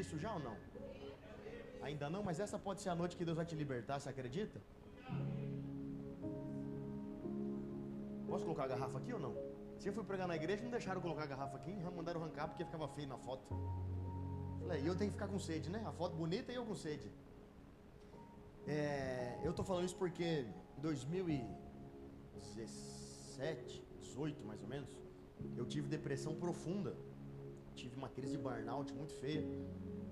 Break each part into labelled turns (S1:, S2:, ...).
S1: disso já ou não? Ainda não, mas essa pode ser a noite que Deus vai te libertar, você acredita? Posso colocar a garrafa aqui ou não? Se eu fui pregar na igreja, não deixaram colocar a garrafa aqui, mandaram arrancar porque ficava feio na foto. Falei, e eu tenho que ficar com sede, né? A foto bonita e eu com sede. Eu tô falando isso porque em 2017, 18 mais ou menos, eu tive depressão profunda. Tive uma crise de burnout muito feia.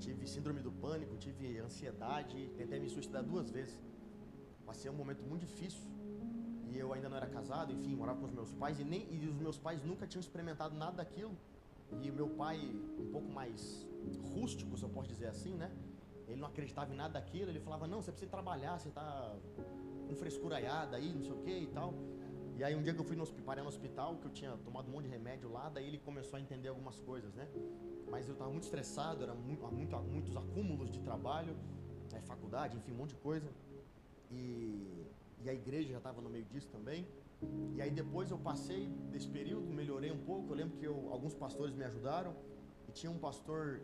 S1: Tive síndrome do pânico, tive ansiedade, tentei me suicidar 2 vezes. Passei um momento muito difícil. E eu ainda não era casado, enfim, morava com os meus pais. E os meus pais nunca tinham experimentado nada daquilo. E o meu pai, um pouco mais rústico, se eu posso dizer assim, né? Ele não acreditava em nada daquilo. Ele falava, não, você precisa trabalhar, você tá com frescuraiada aí, não sei o que e tal. E aí um dia que eu fui parei no hospital, que eu tinha tomado um monte de remédio lá, daí ele começou a entender algumas coisas, né? Mas eu estava muito estressado, era muitos acúmulos de trabalho, faculdade, enfim, um monte de coisa. E a igreja já estava no meio disso também. E aí depois eu passei desse período, melhorei um pouco. Eu lembro que alguns pastores me ajudaram. E tinha um pastor,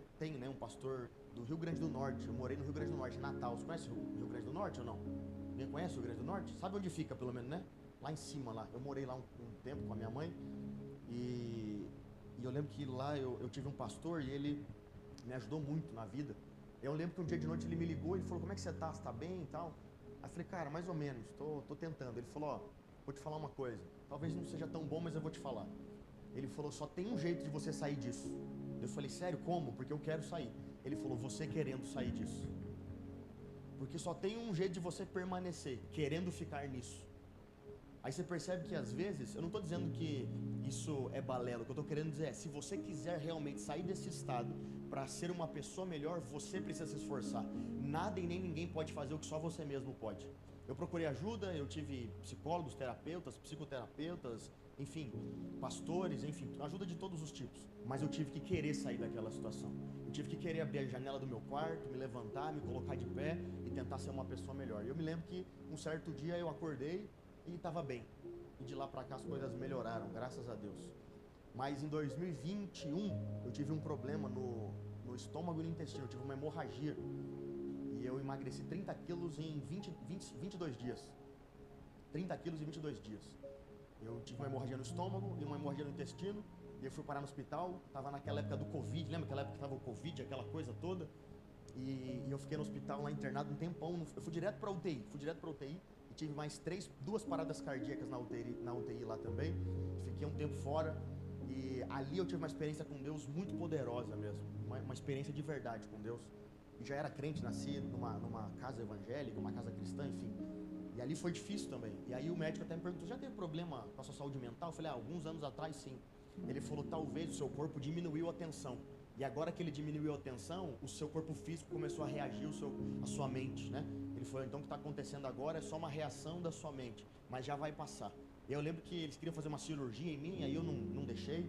S1: um pastor do Rio Grande do Norte. Eu morei no Rio Grande do Norte, em Natal. Você conhece o Rio Grande do Norte ou não? Ninguém conhece o Rio Grande do Norte? Sabe onde fica, pelo menos, né? Lá em cima, lá. Eu morei lá um tempo com a minha mãe. E eu lembro que lá eu tive um pastor e ele me ajudou muito na vida. Eu lembro que um dia de noite ele me ligou e ele falou, como é que você tá? Você tá bem e tal? Aí eu falei, cara, mais ou menos, tô tentando. Ele falou, ó, vou te falar uma coisa. Talvez não seja tão bom, mas eu vou te falar. Ele falou, só tem um jeito de você sair disso. Eu falei, sério, como? Porque eu quero sair. Ele falou, você querendo sair disso. Porque só tem um jeito de você permanecer, querendo ficar nisso. Aí você percebe que às vezes, eu não estou dizendo que isso é balela, o que eu estou querendo dizer é, se você quiser realmente sair desse estado para ser uma pessoa melhor, você precisa se esforçar. Nada e nem ninguém pode fazer o que só você mesmo pode. Eu procurei ajuda, eu tive psicólogos, terapeutas, psicoterapeutas, enfim, pastores, enfim, ajuda de todos os tipos. Mas eu tive que querer sair daquela situação. Eu tive que querer abrir a janela do meu quarto, me levantar, me colocar de pé e tentar ser uma pessoa melhor. E eu me lembro que um certo dia eu acordei e estava bem. E de lá para cá as coisas melhoraram, graças a Deus. Mas em 2021 eu tive um problema no estômago e no intestino, eu tive uma hemorragia. E eu emagreci 30 quilos em 22 dias. 30 quilos em 22 dias. Eu tive uma hemorragia no estômago e uma hemorragia no intestino. E eu fui parar no hospital, estava naquela época do Covid, lembra aquela época que estava o Covid, aquela coisa toda? E eu fiquei no hospital lá internado um tempão, eu fui direto para UTI, e tive mais 2 paradas cardíacas na UTI lá também. Fiquei um tempo fora e ali eu tive uma experiência com Deus muito poderosa mesmo, uma experiência de verdade com Deus. E já era crente, nasci numa casa evangélica, uma casa cristã, enfim. E ali foi difícil também. E aí o médico até me perguntou, já teve problema com a sua saúde mental? Eu falei, alguns anos atrás sim. Ele falou, talvez o seu corpo diminuiu a tensão. E agora que ele diminuiu a tensão, o seu corpo físico começou a reagir a sua mente, né? Ele falou, então o que está acontecendo agora é só uma reação da sua mente, mas já vai passar. E eu lembro que eles queriam fazer uma cirurgia em mim, aí eu não deixei.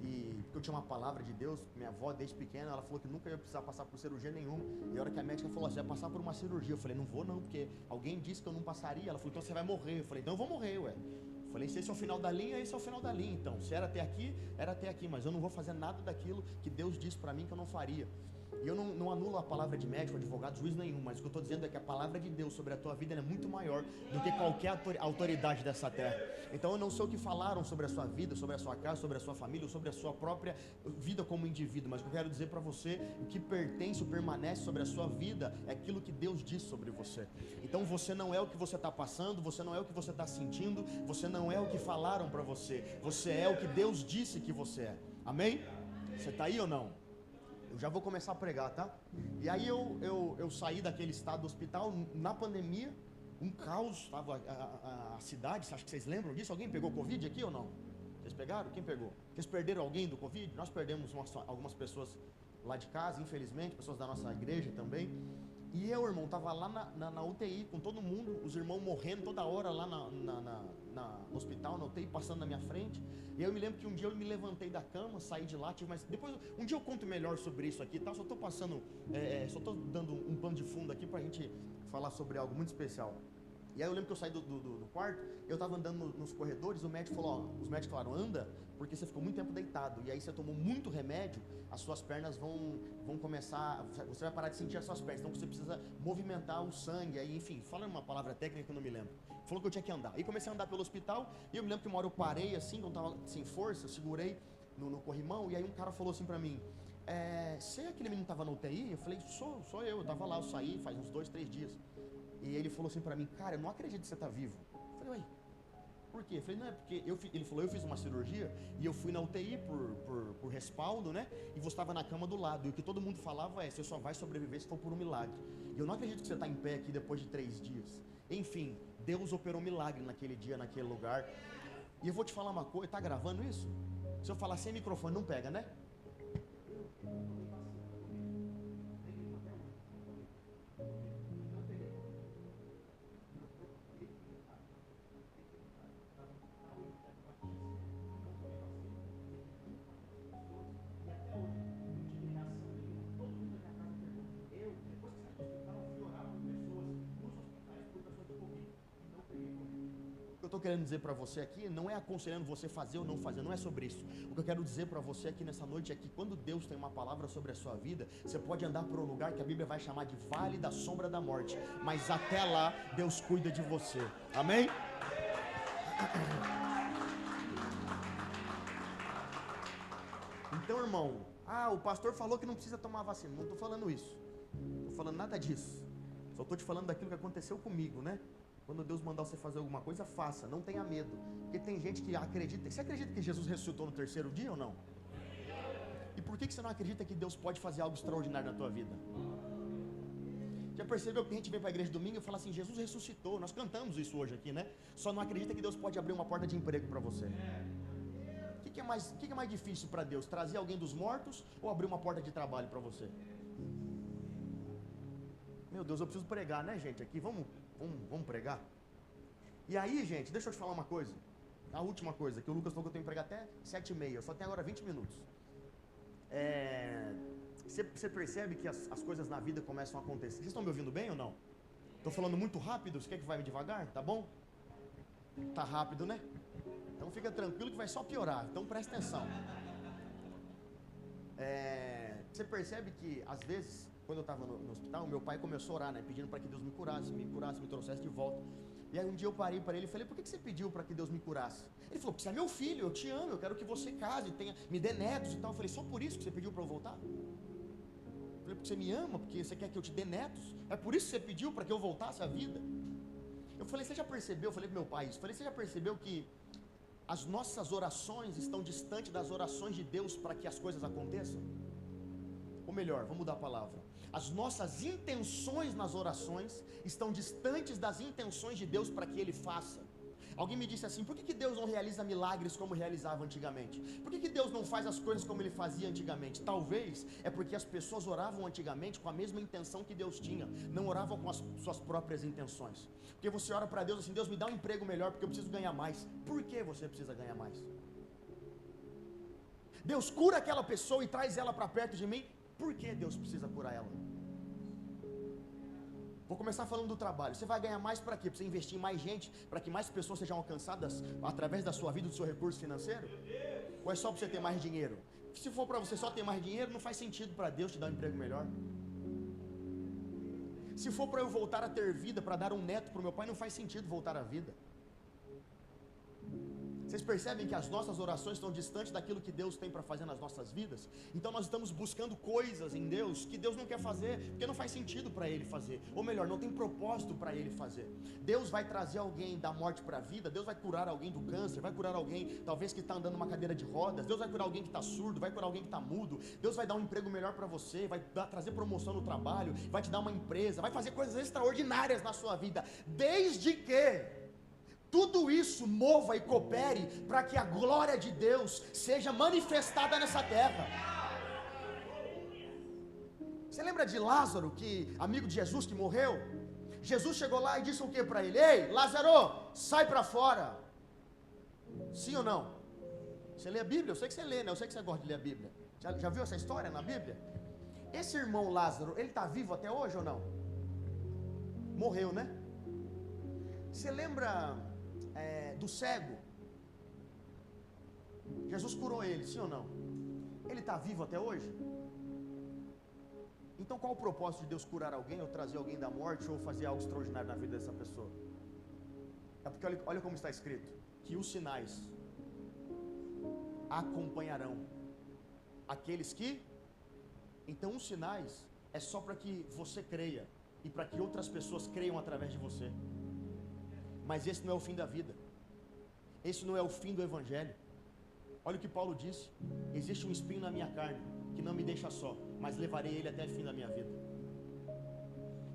S1: E porque eu tinha uma palavra de Deus, minha avó desde pequena, ela falou que nunca ia precisar passar por cirurgia nenhuma. E a hora que a médica falou, você vai passar por uma cirurgia. Eu falei, não vou não, porque alguém disse que eu não passaria. Ela falou, então você vai morrer. Eu falei, então eu vou morrer, ué. Eu falei, se esse é o final da linha, esse é o final da linha. Então, se era até aqui, mas eu não vou fazer nada daquilo que Deus disse pra mim que eu não faria. E eu não anulo a palavra de médico, advogado, juiz nenhum, mas o que eu estou dizendo é que a palavra de Deus sobre a tua vida é muito maior do que qualquer autoridade dessa terra. Então eu não sei o que falaram sobre a sua vida, sobre a sua casa, sobre a sua família, ou sobre a sua própria vida como indivíduo, mas o que eu quero dizer para você, o que pertence ou permanece sobre a sua vida é aquilo que Deus diz sobre você. Então você não é o que você está passando, você não é o que você está sentindo, você não é o que falaram para você, você é o que Deus disse que você é. Amém? Você está aí ou não? Eu já vou começar a pregar, tá? E aí eu saí daquele estado do hospital na pandemia, um caos, estava a cidade, acho que vocês lembram disso? Alguém pegou Covid aqui ou não? Vocês pegaram? Quem pegou? Vocês perderam alguém do Covid? Nós perdemos algumas pessoas lá de casa, infelizmente, pessoas da nossa igreja também. E eu, irmão, tava lá na UTI com todo mundo, os irmãos morrendo toda hora lá no hospital, na UTI, passando na minha frente. E eu me lembro que um dia eu me levantei da cama, saí de lá, mas depois, um dia eu conto melhor sobre isso aqui, tá? Só tô passando, só tô dando um pano de fundo aqui pra gente falar sobre algo muito especial. E aí eu lembro que eu saí do quarto, eu tava andando nos corredores, o médico falou, ó, os médicos falaram, anda, porque você ficou muito tempo deitado, e aí você tomou muito remédio, as suas pernas vão começar, você vai parar de sentir as suas pernas, então você precisa movimentar o sangue, aí enfim, falando uma palavra técnica que eu não me lembro. Falou que eu tinha que andar. Aí comecei a andar pelo hospital, e eu me lembro que uma hora eu parei assim, quando tava sem força, eu segurei no corrimão, e aí um cara falou assim pra mim, você é aquele menino que tava na UTI? Eu falei, sou eu tava lá, eu saí faz uns 2, 3 dias. E ele falou assim pra mim, cara, eu não acredito que você tá vivo. Eu falei, ué, por quê? Eu falei, não, é porque ele falou, eu fiz uma cirurgia e eu fui na UTI por respaldo, né? E você estava na cama do lado. E o que todo mundo falava é, você só vai sobreviver se for por um milagre. E eu não acredito que você está em pé aqui depois de 3 dias. Enfim, Deus operou um milagre naquele dia, naquele lugar. E eu vou te falar uma coisa, tá gravando isso? Se eu falar sem microfone, não pega, né? Eu estou querendo dizer para você aqui, não é aconselhando você fazer ou não fazer, não é sobre isso. O que eu quero dizer para você aqui nessa noite é que quando Deus tem uma palavra sobre a sua vida, você pode andar por um lugar que a Bíblia vai chamar de vale da sombra da morte, mas até lá Deus cuida de você. Amém? Então, irmão, o pastor falou que não precisa tomar vacina. Não estou falando isso, não estou falando nada disso. Só estou te falando daquilo que aconteceu comigo, né? Quando Deus mandar você fazer alguma coisa, faça, não tenha medo. Porque tem gente que acredita. Você acredita que Jesus ressuscitou no 3º dia ou não? E por que você não acredita que Deus pode fazer algo extraordinário na tua vida? Já percebeu que a gente vem para a igreja domingo e fala assim, Jesus ressuscitou, nós cantamos isso hoje aqui, né? Só não acredita que Deus pode abrir uma porta de emprego para você. O que é mais difícil para Deus? Trazer alguém dos mortos ou abrir uma porta de trabalho para você? Meu Deus, eu preciso pregar, né, gente? Aqui, vamos pregar? E aí, gente, deixa eu te falar uma coisa. A última coisa, que o Lucas falou que eu tenho que pregar até 7h30, eu só tenho agora 20 minutos. Você percebe que as coisas na vida começam a acontecer. Vocês estão me ouvindo bem ou não? Estou falando muito rápido, você quer que vai devagar? Tá bom? Tá rápido, né? Então fica tranquilo que vai só piorar, então presta atenção. Você percebe que, às vezes, quando eu estava no hospital, meu pai começou a orar, né? Pedindo para que Deus me curasse, me trouxesse de volta. E aí um dia eu parei para ele e falei, por que você pediu para que Deus me curasse? Ele falou, porque você é meu filho, eu te amo, eu quero que você case, me dê netos e tal. Eu falei, só por isso que você pediu para eu voltar? Eu falei, porque você me ama, porque você quer que eu te dê netos? É por isso que você pediu para que eu voltasse à vida? Eu falei, você já percebeu, eu falei para meu pai isso, você já percebeu que as nossas orações estão distantes das orações de Deus para que as coisas aconteçam? Ou melhor, vamos mudar a palavra. As nossas intenções nas orações estão distantes das intenções de Deus para que Ele faça. Alguém me disse assim, por que Deus não realiza milagres como realizava antigamente? Por que Deus não faz as coisas como Ele fazia antigamente? Talvez é porque as pessoas oravam antigamente com a mesma intenção que Deus tinha, não oravam com as suas próprias intenções. Porque você ora para Deus assim, Deus me dá um emprego melhor porque eu preciso ganhar mais. Por que você precisa ganhar mais? Deus cura aquela pessoa e traz ela para perto de mim. Por que Deus precisa curar ela? Vou começar falando do trabalho. Você vai ganhar mais para quê? Para você investir em mais gente? Para que mais pessoas sejam alcançadas através da sua vida, do seu recurso financeiro? Ou é só para você ter mais dinheiro? Se for para você só ter mais dinheiro, não faz sentido para Deus te dar um emprego melhor. Se for para eu voltar a ter vida, para dar um neto para o meu pai, não faz sentido voltar à vida. Vocês percebem que as nossas orações estão distantes daquilo que Deus tem para fazer nas nossas vidas? Então nós estamos buscando coisas em Deus que Deus não quer fazer, porque não faz sentido para Ele fazer. Ou melhor, não tem propósito para Ele fazer. Deus vai trazer alguém da morte para a vida, Deus vai curar alguém do câncer, vai curar alguém talvez que está andando numa cadeira de rodas, Deus vai curar alguém que está surdo, vai curar alguém que está mudo, Deus vai dar um emprego melhor para você, vai trazer promoção no trabalho, vai te dar uma empresa, vai fazer coisas extraordinárias na sua vida, desde que tudo isso mova e coopere para que a glória de Deus seja manifestada nessa terra. Você lembra de Lázaro, amigo de Jesus que morreu? Jesus chegou lá e disse o que para ele? Ei, Lázaro, sai para fora. Sim ou não? Você lê a Bíblia? Eu sei que você lê, né? Eu sei que você gosta de ler a Bíblia. Já viu essa história na Bíblia? Esse irmão Lázaro, ele está vivo até hoje ou não? Morreu, né? Você lembra do cego? Jesus curou ele, sim ou não? Ele está vivo até hoje? Então qual o propósito de Deus curar alguém, ou trazer alguém da morte, ou fazer algo extraordinário na vida dessa pessoa? É porque olha como está escrito, que os sinais acompanharão aqueles que... Então os sinais é só para que você creia, e para que outras pessoas creiam através de você. Mas esse não é o fim da vida, esse não é o fim do evangelho. Olha o que Paulo disse: existe um espinho na minha carne, que não me deixa só, mas levarei ele até o fim da minha vida.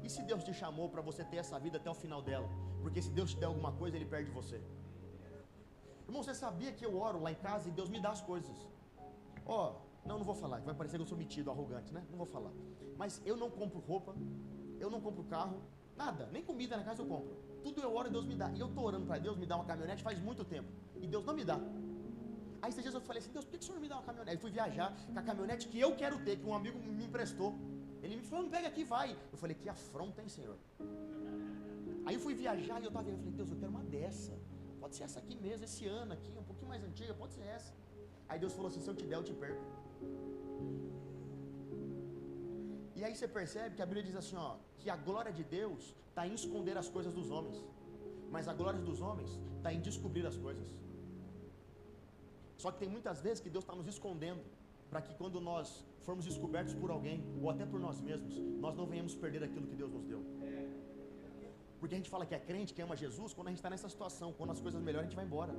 S1: E se Deus te chamou para você ter essa vida até o final dela? Porque se Deus te der alguma coisa, Ele perde você. Irmão, você sabia que eu oro lá em casa e Deus me dá as coisas? Não vou falar, vai parecer que eu sou metido, arrogante, né? Não vou falar. Mas eu não compro roupa, eu não compro carro, nada, nem comida na casa eu compro. Tudo eu oro e Deus me dá. E eu estou orando para Deus me dar uma caminhonete faz muito tempo, e Deus não me dá. Aí esses dias eu falei assim: Deus, por que o Senhor me dá uma caminhonete? Aí fui viajar com a caminhonete que eu quero ter, que um amigo me emprestou. Ele me falou: não, pega aqui, vai. Eu falei: que afronta, hein, Senhor? Aí eu fui viajar e eu falei: Deus, eu quero uma dessa. Pode ser essa aqui mesmo, esse ano aqui, um pouquinho mais antiga, pode ser essa. Aí Deus falou assim: se eu te der, eu te perco. E aí você percebe que a Bíblia diz assim, que a glória de Deus está em esconder as coisas dos homens, mas a glória dos homens está em descobrir as coisas. Só que tem muitas vezes que Deus está nos escondendo, para que quando nós formos descobertos por alguém, ou até por nós mesmos, nós não venhamos perder aquilo que Deus nos deu. Porque a gente fala que é crente, que ama Jesus, quando a gente está nessa situação, quando as coisas melhoram, a gente vai embora.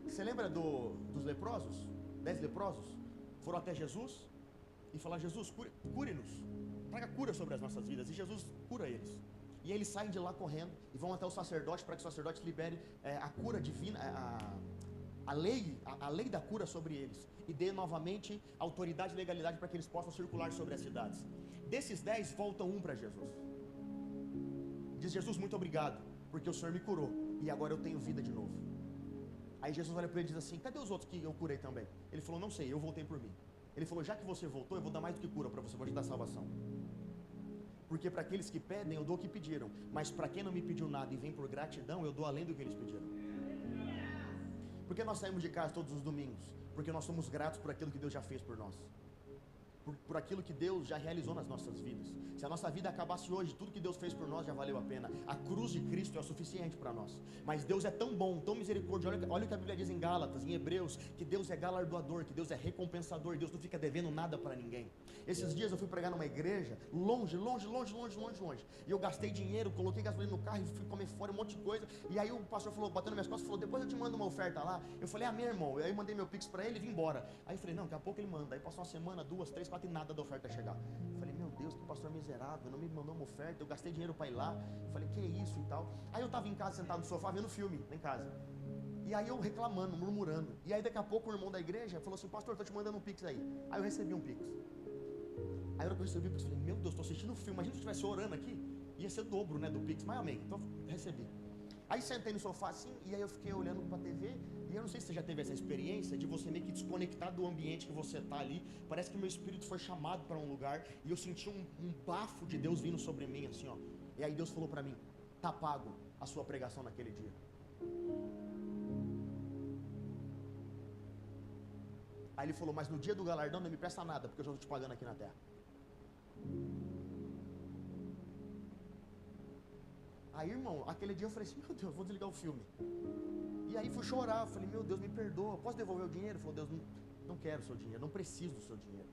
S1: Você lembra dos leprosos? 10 leprosos foram até Jesus e falaram: Jesus, cure-nos, traga cura sobre as nossas vidas. E Jesus cura eles. E aí eles saem de lá correndo e vão até o sacerdote, para que o sacerdote libere a cura divina, a lei da cura sobre eles, e dê novamente autoridade e legalidade para que eles possam circular sobre as cidades. Desses 10, volta um para Jesus. Diz: Jesus, muito obrigado, porque o Senhor me curou, e agora eu tenho vida de novo. Aí Jesus olha para ele e diz assim: cadê os outros que eu curei também? Ele falou: não sei, eu voltei por mim. Ele falou: já que você voltou, eu vou dar mais do que cura para você, vou te dar salvação. Porque para aqueles que pedem, eu dou o que pediram, mas para quem não me pediu nada e vem por gratidão, eu dou além do que eles pediram. Por que nós saímos de casa todos os domingos? Porque nós somos gratos por aquilo que Deus já fez por nós, por aquilo que Deus já realizou nas nossas vidas. Se a nossa vida acabasse hoje, tudo que Deus fez por nós já valeu a pena. A cruz de Cristo é o suficiente para nós. Mas Deus é tão bom, tão misericordioso. Olha o que a Bíblia diz em Gálatas, em Hebreus, que Deus é galardoador, que Deus é recompensador, Deus não fica devendo nada para ninguém. Esses dias eu fui pregar numa igreja, longe, e eu gastei dinheiro, coloquei gasolina no carro e fui comer fora um monte de coisa. E aí o pastor falou, batendo nas minhas costas, falou: depois eu te mando uma oferta lá. Eu falei: amém, irmão. E aí eu mandei meu pix para ele e vim embora. Aí eu falei: não, daqui a pouco ele manda. Aí passou uma semana, 2, 3, 4 e nada da oferta chegar. Eu falei: meu Deus, que pastor miserável, não me mandou uma oferta, eu gastei dinheiro para ir lá. Eu falei: que isso e tal. Aí eu estava em casa, sentado no sofá, vendo filme em casa. E aí eu reclamando, murmurando. E aí daqui a pouco o irmão da igreja falou assim: pastor, estou te mandando um pix aí. Aí eu recebi um pix. Aí eu recebi o pix, eu falei: meu Deus, estou assistindo o filme. Imagina se eu estivesse orando aqui, ia ser o dobro, né, do pix. Mas amém, então recebi. Aí sentei no sofá assim, e aí eu fiquei olhando para a TV. E eu não sei se você já teve essa experiência de você meio que desconectar do ambiente que você está ali. Parece que meu espírito foi chamado para um lugar e eu senti um bafo de Deus vindo sobre mim, assim, ó. E aí Deus falou para mim: tá pago a sua pregação naquele dia. Aí ele falou: mas no dia do galardão não me presta nada, porque eu já estou te pagando aqui na terra. Aí, irmão, aquele dia eu falei assim: meu Deus, vou desligar o filme. E aí fui chorar, eu falei: meu Deus, me perdoa, posso devolver o dinheiro? Ele falou: Deus, não quero o seu dinheiro, não preciso do seu dinheiro.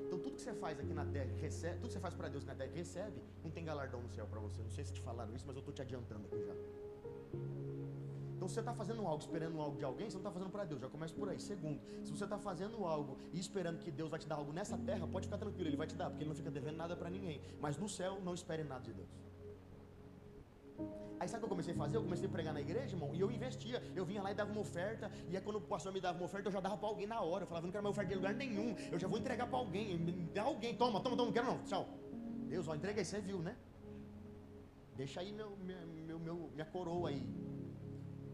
S1: Então tudo que você faz aqui na terra, recebe, tudo que você faz para Deus na terra, recebe, não tem galardão no céu para você. Não sei se te falaram isso, mas eu estou te adiantando aqui já. Então se você está fazendo algo, esperando algo de alguém, você não está fazendo para Deus, já começa por aí. Segundo, se você está fazendo algo e esperando que Deus vai te dar algo nessa terra, pode ficar tranquilo, Ele vai te dar, porque Ele não fica devendo nada para ninguém. Mas no céu, não espere nada de Deus. Aí sabe o que eu comecei a fazer? Eu comecei a pregar na igreja, irmão, e eu investia. Eu vinha lá e dava uma oferta, e aí quando o pastor me dava uma oferta, eu já dava para alguém na hora. Eu falava: não quero mais oferta de lugar nenhum, eu já vou entregar para alguém. Me dá alguém, toma, não quero não, tchau. Deus, ó, entreguei, você viu, né? Deixa aí minha coroa aí.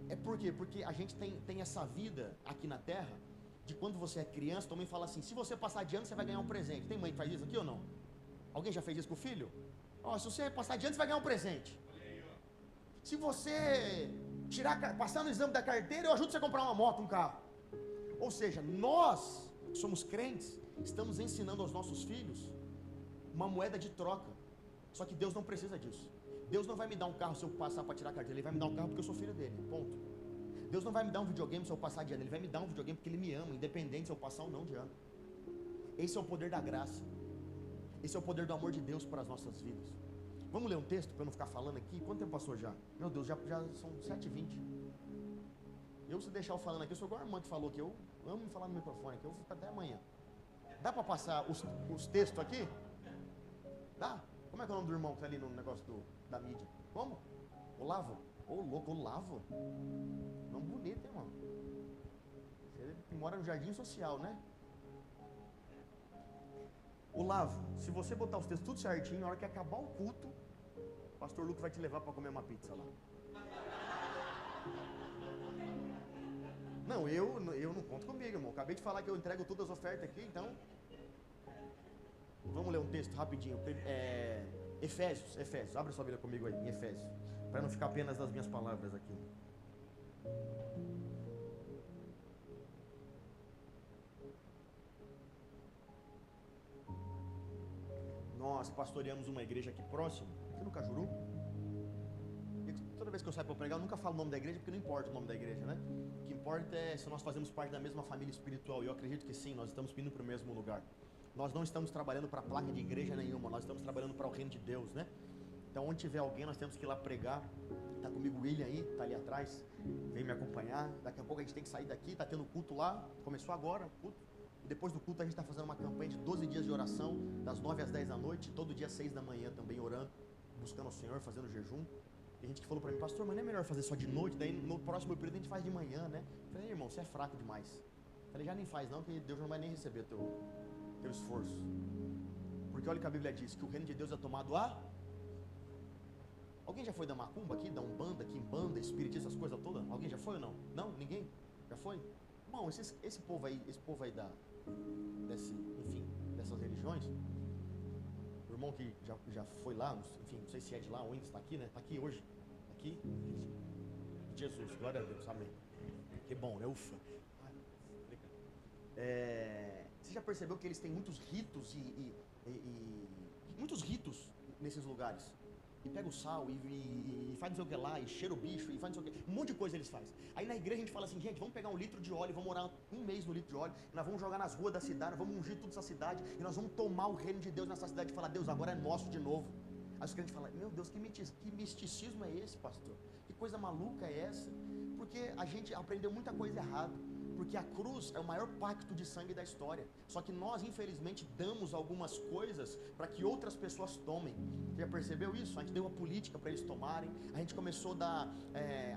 S1: É por quê? Porque a gente tem essa vida aqui na terra, de quando você é criança, tua mãe fala assim: se você passar de ano, você vai ganhar um presente. Tem mãe que faz isso aqui ou não? Alguém já fez isso com o filho? Ó, se você passar de ano, você vai ganhar um presente. Se você passar no exame da carteira, eu ajudo você a comprar uma moto, um carro. Ou seja, nós que somos crentes, estamos ensinando aos nossos filhos uma moeda de troca. Só que Deus não precisa disso. Deus não vai me dar um carro se eu passar para tirar a carteira. Ele vai me dar um carro porque eu sou filho dele, ponto. Deus não vai me dar um videogame se eu passar de ano. Ele vai me dar um videogame porque Ele me ama, independente se eu passar ou não de ano. Esse é o poder da graça. Esse é o poder do amor de Deus para as nossas vidas. Vamos ler um texto para eu não ficar falando aqui? Quanto tempo passou já? Meu Deus, já são 7h20. Eu, se deixar eu falando aqui, eu sou igual a irmã que falou que eu amo me falar no microfone aqui, eu vou ficar até amanhã. Dá para passar os textos aqui? Dá? Como é que é o nome do irmão que está ali no negócio da mídia? Como? Olavo? Ô, louco, Olavo? Nome bonito, hein, irmão? Você mora no Jardim Social, né? Olavo, se você botar os textos tudo certinho, na hora que acabar o culto, o pastor Lucas vai te levar para comer uma pizza lá. Não, eu não conto comigo, irmão. Acabei de falar que eu entrego todas as ofertas aqui, então... Vamos ler um texto rapidinho. Efésios. Abre sua Bíblia comigo aí, em Efésios. Para não ficar apenas nas minhas palavras aqui. Nós pastoreamos uma igreja aqui próximo, aqui no Cajuru. E toda vez que eu saio para pregar, eu nunca falo o nome da igreja, porque não importa o nome da igreja, né? O que importa é se nós fazemos parte da mesma família espiritual. E eu acredito que sim, nós estamos indo para o mesmo lugar. Nós não estamos trabalhando para placa de igreja nenhuma, nós estamos trabalhando para o reino de Deus, né? Então, onde tiver alguém, nós temos que ir lá pregar. Está comigo o William aí, está ali atrás, vem me acompanhar. Daqui a pouco a gente tem que sair daqui, está tendo culto lá, começou agora o culto. E depois do culto a gente está fazendo uma campanha de 12 dias de oração, das 9 às 10 da noite, todo dia às 6 da manhã também orando, buscando o Senhor, fazendo jejum. Tem gente que falou para mim, pastor, mas não é melhor fazer só de noite? Daí no próximo período a gente faz de manhã, né? Eu falei, irmão, você é fraco demais. Eu falei, já nem faz não, que Deus não vai nem receber teu esforço. Porque olha o que a Bíblia diz, que o reino de Deus é tomado a... Alguém já foi da macumba aqui, da umbanda, quimbanda, espiritismo, essas coisas todas? Alguém já foi ou não? Não? Ninguém? Já foi? Bom, esse povo aí dessas religiões, o irmão que já foi lá, enfim, não sei se é de lá ou ainda está aqui, né? Está aqui hoje. Aqui, Jesus, glória a Deus, amém. Que bom, né? Ufa. Você já percebeu que eles têm muitos ritos muitos ritos nesses lugares? E pega o sal e faz não sei o que lá, e cheira o bicho, e faz não sei o que, um monte de coisa eles fazem. Aí na igreja a gente fala assim, gente, vamos pegar 1 litro de óleo, vamos orar 1 mês no litro de óleo, e nós vamos jogar nas ruas da cidade, nós vamos ungir toda essa cidade, e nós vamos tomar o reino de Deus nessa cidade e falar, Deus, agora é nosso de novo. Aí os crentes falam, meu Deus, que misticismo é esse, pastor? Que coisa maluca é essa? Porque a gente aprendeu muita coisa errada. Porque a cruz é o maior pacto de sangue da história. Só que nós, infelizmente, damos algumas coisas para que outras pessoas tomem. Você já percebeu isso? A gente deu a política para eles tomarem. A gente começou a dar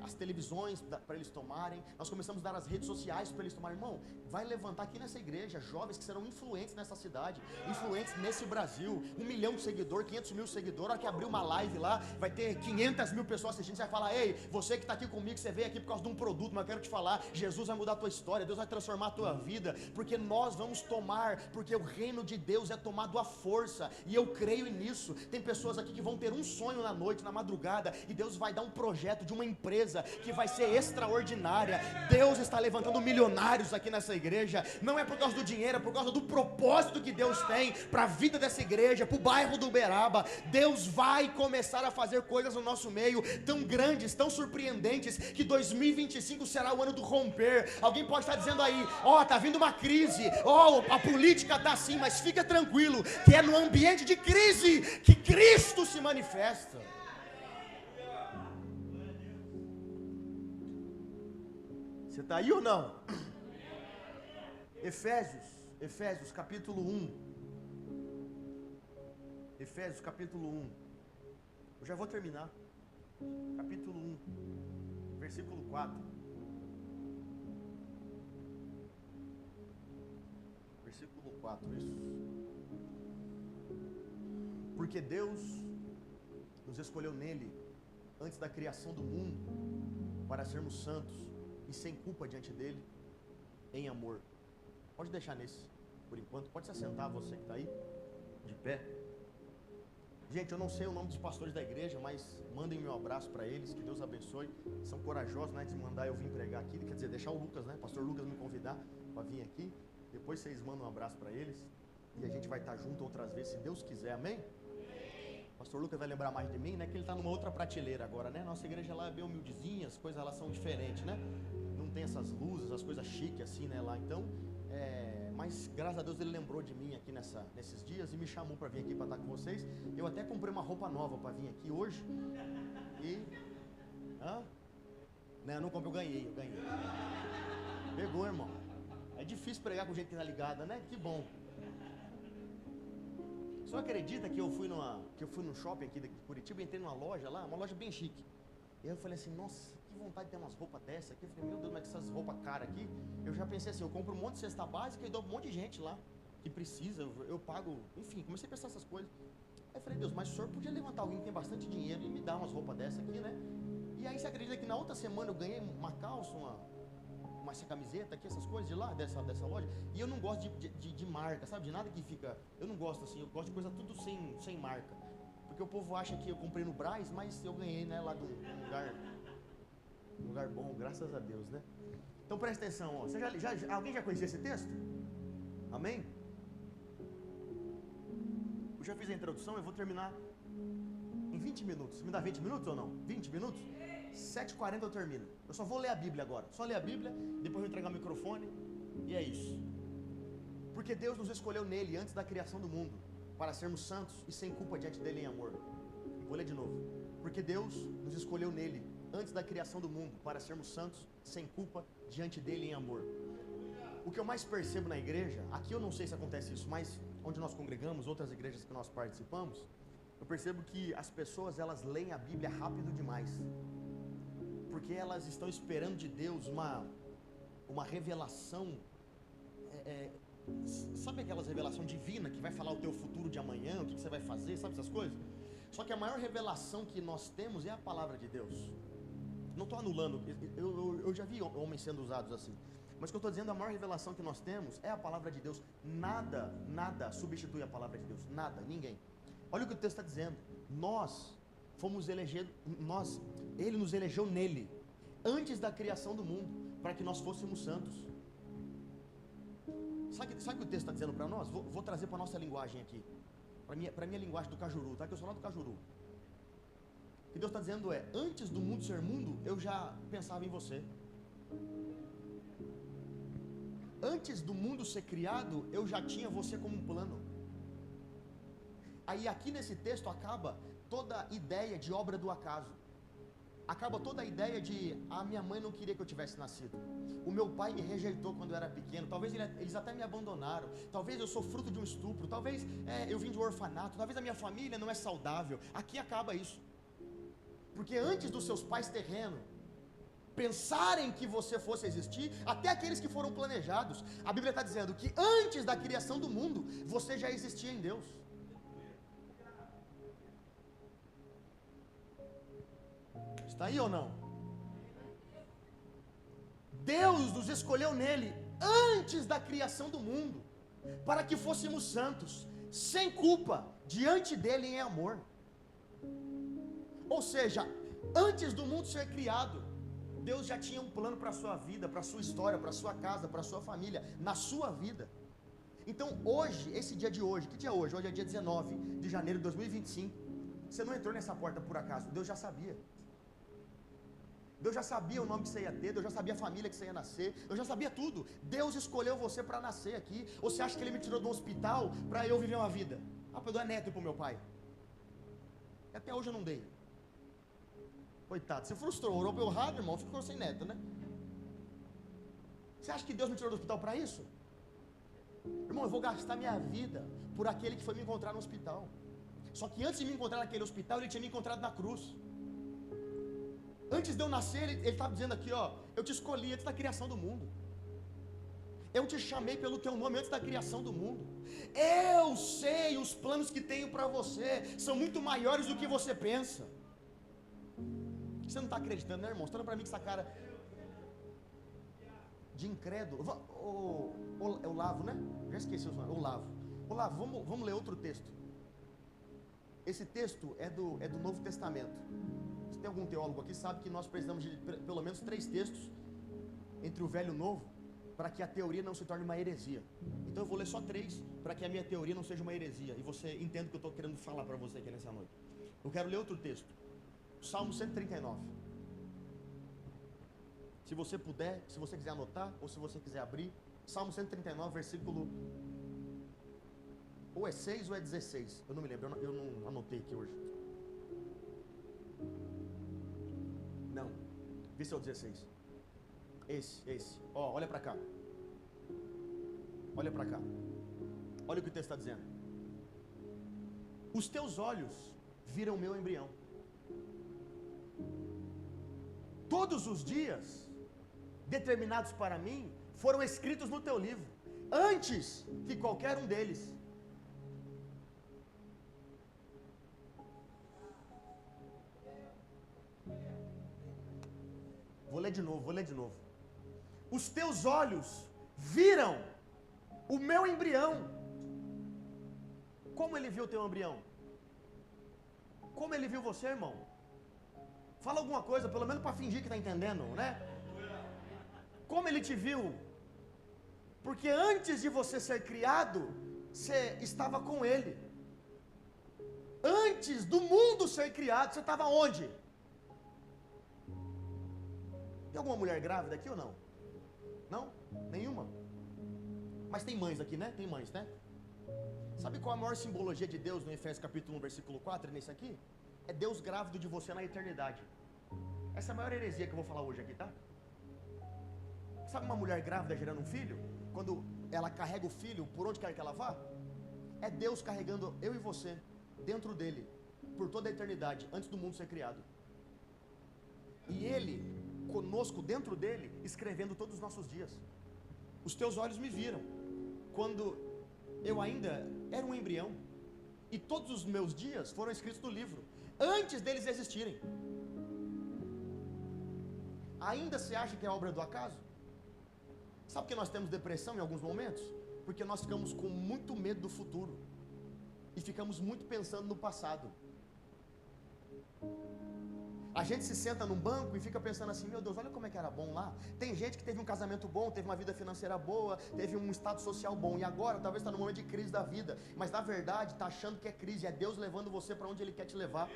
S1: as televisões para eles tomarem. Nós começamos a dar as redes sociais para eles tomarem. Irmão, vai levantar aqui nessa igreja jovens que serão influentes nessa cidade, influentes nesse Brasil. 1 milhão de seguidores, 500 mil seguidores. A hora que abrir uma live lá, vai ter 500 mil pessoas assistindo. Você vai falar, ei, você que está aqui comigo, você veio aqui por causa de um produto, mas eu quero te falar, Jesus vai mudar a tua história. Deus vai transformar a tua vida, porque nós vamos tomar, porque o reino de Deus é tomado à força, e eu creio nisso. Tem pessoas aqui que vão ter um sonho na noite, na madrugada, e Deus vai dar um projeto de uma empresa que vai ser extraordinária. Deus está levantando milionários aqui nessa igreja, não é por causa do dinheiro, é por causa do propósito que Deus tem para a vida dessa igreja, para o bairro do Uberaba. Deus vai começar a fazer coisas no nosso meio, tão grandes, tão surpreendentes, que 2025 será o ano do romper. Alguém pode estar dizendo aí, tá vindo uma crise, a política tá assim, mas fica tranquilo, que é no ambiente de crise que Cristo se manifesta. Você está aí ou não? Efésios capítulo 1. Efésios capítulo 1. Eu já vou terminar. Capítulo 1, versículo 4. Versículo 4, isso. Porque Deus nos escolheu nele, antes da criação do mundo, para sermos santos e sem culpa diante dele, em amor. Pode deixar nesse, por enquanto. Pode se assentar, você que está aí, de pé. Gente, eu não sei o nome dos pastores da igreja, mas mandem meu abraço para eles, que Deus abençoe. São corajosos, né, de mandar eu vir pregar aqui, quer dizer, deixar o Lucas, né, pastor Lucas me convidar para vir aqui. Depois vocês mandam um abraço para eles e a gente vai estar junto outras vezes, se Deus quiser, amém? O pastor Lucas vai lembrar mais de mim, né, que ele está numa outra prateleira agora, né? Nossa igreja lá é bem humildezinha, as coisas lá são diferentes, né? Não tem essas luzes, as coisas chiques assim, né, lá, então... Mas graças a Deus ele lembrou de mim aqui nesses dias e me chamou para vir aqui para estar com vocês. Eu até comprei uma roupa nova para vir aqui hoje. E... Não, eu não comprei, eu ganhei. Pegou, irmão. É difícil pregar com gente que tá ligada, né? Que bom. O senhor acredita que eu fui no shopping aqui de Curitiba, entrei numa loja lá, uma loja bem chique. E aí eu falei assim, nossa, que vontade de ter umas roupas dessas aqui. Eu falei, meu Deus, mas essas roupas caras aqui. Eu já pensei assim, eu compro um monte de cesta básica e dou um monte de gente lá que precisa, eu pago, enfim, comecei a pensar essas coisas. Aí eu falei, Deus, mas o senhor podia levantar alguém que tem bastante dinheiro e me dar umas roupas dessas aqui, né? E aí você acredita que na outra semana eu ganhei uma calça, essa camiseta aqui, essas coisas de lá, dessa loja. E eu não gosto de marca, sabe? De nada que fica... Eu não gosto assim, eu gosto de coisa tudo sem marca. Porque o povo acha que eu comprei no Brás, mas eu ganhei, né, lá de um lugar bom, graças a Deus, né? Então presta atenção, ó. Alguém já conhecia esse texto? Amém? Eu já fiz a introdução, eu vou terminar em 20 minutos. Você me dá 20 minutos ou não? 20 minutos? 7h40 eu termino. Eu só vou ler a Bíblia agora. Só ler a Bíblia, depois eu vou entregar o microfone e é isso. Porque Deus nos escolheu nele antes da criação do mundo, para sermos santos e sem culpa diante dele em amor. Vou ler de novo. Porque Deus nos escolheu nele antes da criação do mundo, para sermos santos, sem culpa diante dele em amor. O que eu mais percebo na igreja, aqui eu não sei se acontece isso, mas onde nós congregamos, outras igrejas que nós participamos, eu percebo que as pessoas, elas leem a Bíblia rápido demais. Porque elas estão esperando de Deus uma revelação, sabe aquelas revelação divina que vai falar o teu futuro de amanhã, o que você vai fazer, sabe essas coisas? Só que a maior revelação que nós temos é a palavra de Deus. Não estou anulando, eu já vi homens sendo usados assim. Mas o que eu estou dizendo, a maior revelação que nós temos é a palavra de Deus. Nada substitui a palavra de Deus, nada, ninguém. Olha o que o texto está dizendo. Nós fomos elegidos, Ele nos elegeu nele, antes da criação do mundo, para que nós fôssemos santos. Sabe o que o texto está dizendo para nós? Vou trazer para a nossa linguagem aqui, para a minha linguagem do Cajuru, tá? Que eu sou lá do Cajuru. O que Deus está dizendo é, antes do mundo ser mundo, eu já pensava em você. Antes do mundo ser criado, eu já tinha você como um plano. Aí aqui nesse texto acaba toda a ideia de obra do acaso. Acaba toda a ideia de, a minha mãe não queria que eu tivesse nascido. O meu pai me rejeitou quando eu era pequeno. Talvez eles até me abandonaram. Talvez eu sou fruto de um estupro. Talvez eu vim de um orfanato. Talvez a minha família não é saudável. Aqui acaba isso. Porque antes dos seus pais terrenos pensarem que você fosse existir, até aqueles que foram planejados, a Bíblia está dizendo que antes da criação do mundo, você já existia em Deus. Está aí ou não? Deus nos escolheu nele antes da criação do mundo, para que fôssemos santos, sem culpa, diante dele em amor. Ou seja, antes do mundo ser criado, Deus já tinha um plano para a sua vida, para a sua história, para a sua casa, para a sua família, na sua vida. Então hoje, esse dia de hoje, que dia é hoje? Hoje é dia 19 de janeiro de 2025. Você não entrou nessa porta por acaso, Deus já sabia. Deus já sabia o nome que você ia ter, Deus já sabia a família que você ia nascer, Deus já sabia tudo. Deus escolheu você para nascer aqui. Ou você acha que Ele me tirou do hospital para eu viver uma vida? Ah, para eu dar neto para o meu pai. E até hoje eu não dei. Coitado, você frustrou, orou pelo rádio, irmão, ficou sem neto, né? Você acha que Deus me tirou do hospital para isso? Irmão, eu vou gastar minha vida por aquele que foi me encontrar no hospital. Só que antes de me encontrar naquele hospital, Ele tinha me encontrado na cruz. Antes de eu nascer, Ele estava dizendo aqui, ó, eu te escolhi antes da criação do mundo. Eu te chamei pelo teu nome antes da criação do mundo. Eu sei os planos que tenho para você, são muito maiores do que você pensa. Você não está acreditando, né, irmão? Você está para mim com essa cara de incrédulo. Olavo, né? Já esqueci o nome. Olavo, vamos ler outro texto. Esse texto é do Novo Testamento. Se tem algum teólogo aqui, sabe que nós precisamos de pelo menos 3 textos entre o Velho e o Novo, para que a teoria não se torne uma heresia. Então eu vou ler só 3, para que a minha teoria não seja uma heresia, e você entenda o que eu estou querendo falar para você aqui nessa noite. Eu quero ler outro texto, Salmo 139. Se você puder, se você quiser anotar, ou se você quiser abrir, Salmo 139, versículo, ou é 6 ou é 16, eu não me lembro, eu não anotei aqui hoje. Não, vê se é o 16. Esse, ó, olha para cá. Olha para cá. Olha o que o texto está dizendo. Os teus olhos viram meu embrião. Todos os dias determinados para mim foram escritos no teu livro, antes que qualquer um deles. Vou ler de novo. Os teus olhos viram o meu embrião. Como ele viu o teu embrião? Como ele viu você, irmão? Fala alguma coisa, pelo menos para fingir que está entendendo, né? Como ele te viu? Porque antes de você ser criado, você estava com ele. Antes do mundo ser criado, você estava onde? Tem alguma mulher grávida aqui ou não? Não? Nenhuma? Mas tem mães aqui, né? Tem mães, né? Sabe qual a maior simbologia de Deus no Efésios capítulo 1, versículo 4, nesse aqui? É Deus grávido de você na eternidade. Essa é a maior heresia que eu vou falar hoje aqui, tá? Sabe uma mulher grávida gerando um filho? Quando ela carrega o filho, por onde quer que ela vá? É Deus carregando eu e você dentro dele, por toda a eternidade, antes do mundo ser criado. E ele conosco dentro dele, escrevendo todos os nossos dias. Os teus olhos me viram quando eu ainda era um embrião, e todos os meus dias foram escritos no livro antes deles existirem. Ainda você acha que é obra do acaso? Sabe por que nós temos depressão em alguns momentos? Porque nós ficamos com muito medo do futuro e ficamos muito pensando no passado. A gente se senta num banco e fica pensando assim, meu Deus, olha como é que era bom lá. Tem gente que teve um casamento bom, teve uma vida financeira boa, teve um estado social bom, e agora talvez está num momento de crise da vida, mas na verdade está achando que é crise, é Deus levando você para onde Ele quer te levar.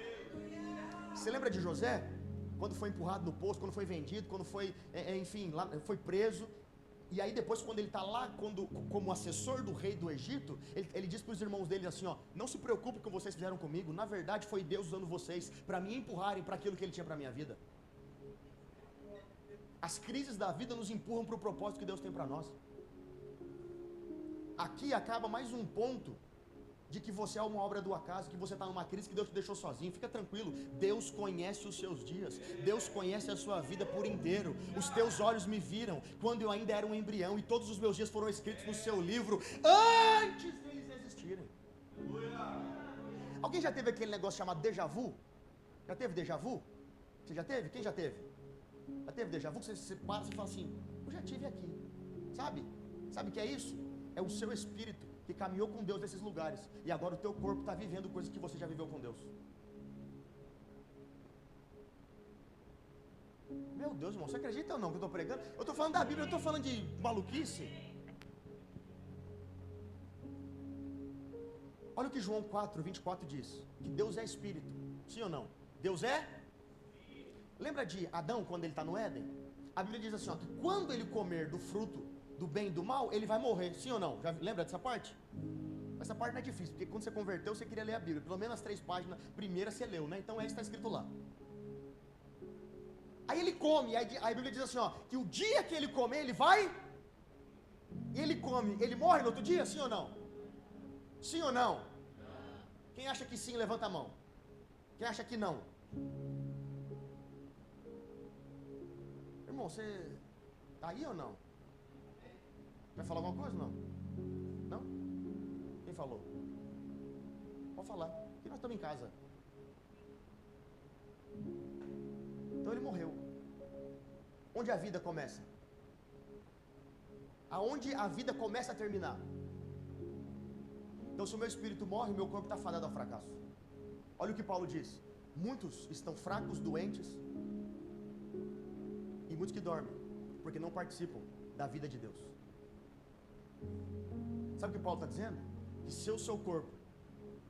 S1: Você lembra de José? Quando foi empurrado no poço, quando foi vendido, quando foi, enfim, lá, foi preso. E aí depois, quando ele está lá como assessor do rei do Egito, ele diz para os irmãos dele assim, ó, não se preocupe com o que vocês fizeram comigo, na verdade foi Deus usando vocês para me empurrarem para aquilo que Ele tinha para a minha vida. As crises da vida nos empurram para o propósito que Deus tem para nós. Aqui acaba mais um ponto de que você é uma obra do acaso, que você está numa crise, que Deus te deixou sozinho. Fica tranquilo, Deus conhece os seus dias, Deus conhece a sua vida por inteiro. Os teus olhos me viram quando eu ainda era um embrião, e todos os meus dias foram escritos no seu livro antes deles existirem. Alguém já teve aquele negócio chamado déjà vu? Já teve déjà vu? Você já teve? Quem já teve? Já teve déjà vu? Você para e fala assim, eu já tive aqui. Sabe? Sabe o que é isso? É o seu espírito que caminhou com Deus nesses lugares, e agora o teu corpo está vivendo coisas que você já viveu com Deus. Meu Deus, irmão, você acredita ou não que eu estou pregando? Eu estou falando da Bíblia, eu estou falando de maluquice. Olha o que João 4:24 diz, que Deus é Espírito, sim ou não? Deus é? Lembra de Adão quando ele está no Éden? A Bíblia diz assim, ó, que quando ele comer do fruto do bem e do mal, ele vai morrer, sim ou não? Já lembra dessa parte? Essa parte não é difícil, porque quando você converteu, você queria ler a Bíblia, pelo menos as 3 páginas primeiras você leu, né? Então é isso que está escrito lá. Aí ele come, aí a Bíblia diz assim, ó, que o dia que ele comer, ele vai, e ele come, ele morre no outro dia, sim ou não? Sim ou não? Quem acha que sim, levanta a mão. Quem acha que não? Irmão, você está aí ou não? Vai falar alguma coisa ou não? Não? Quem falou? Pode falar, porque nós estamos em casa. Então ele morreu. Onde a vida começa? Aonde a vida começa a terminar? Então se o meu espírito morre, o meu corpo está fadado ao fracasso. Olha o que Paulo diz: muitos estão fracos, doentes, e muitos que dormem, porque não participam da vida de Deus. Sabe o que Paulo está dizendo? Que se o seu corpo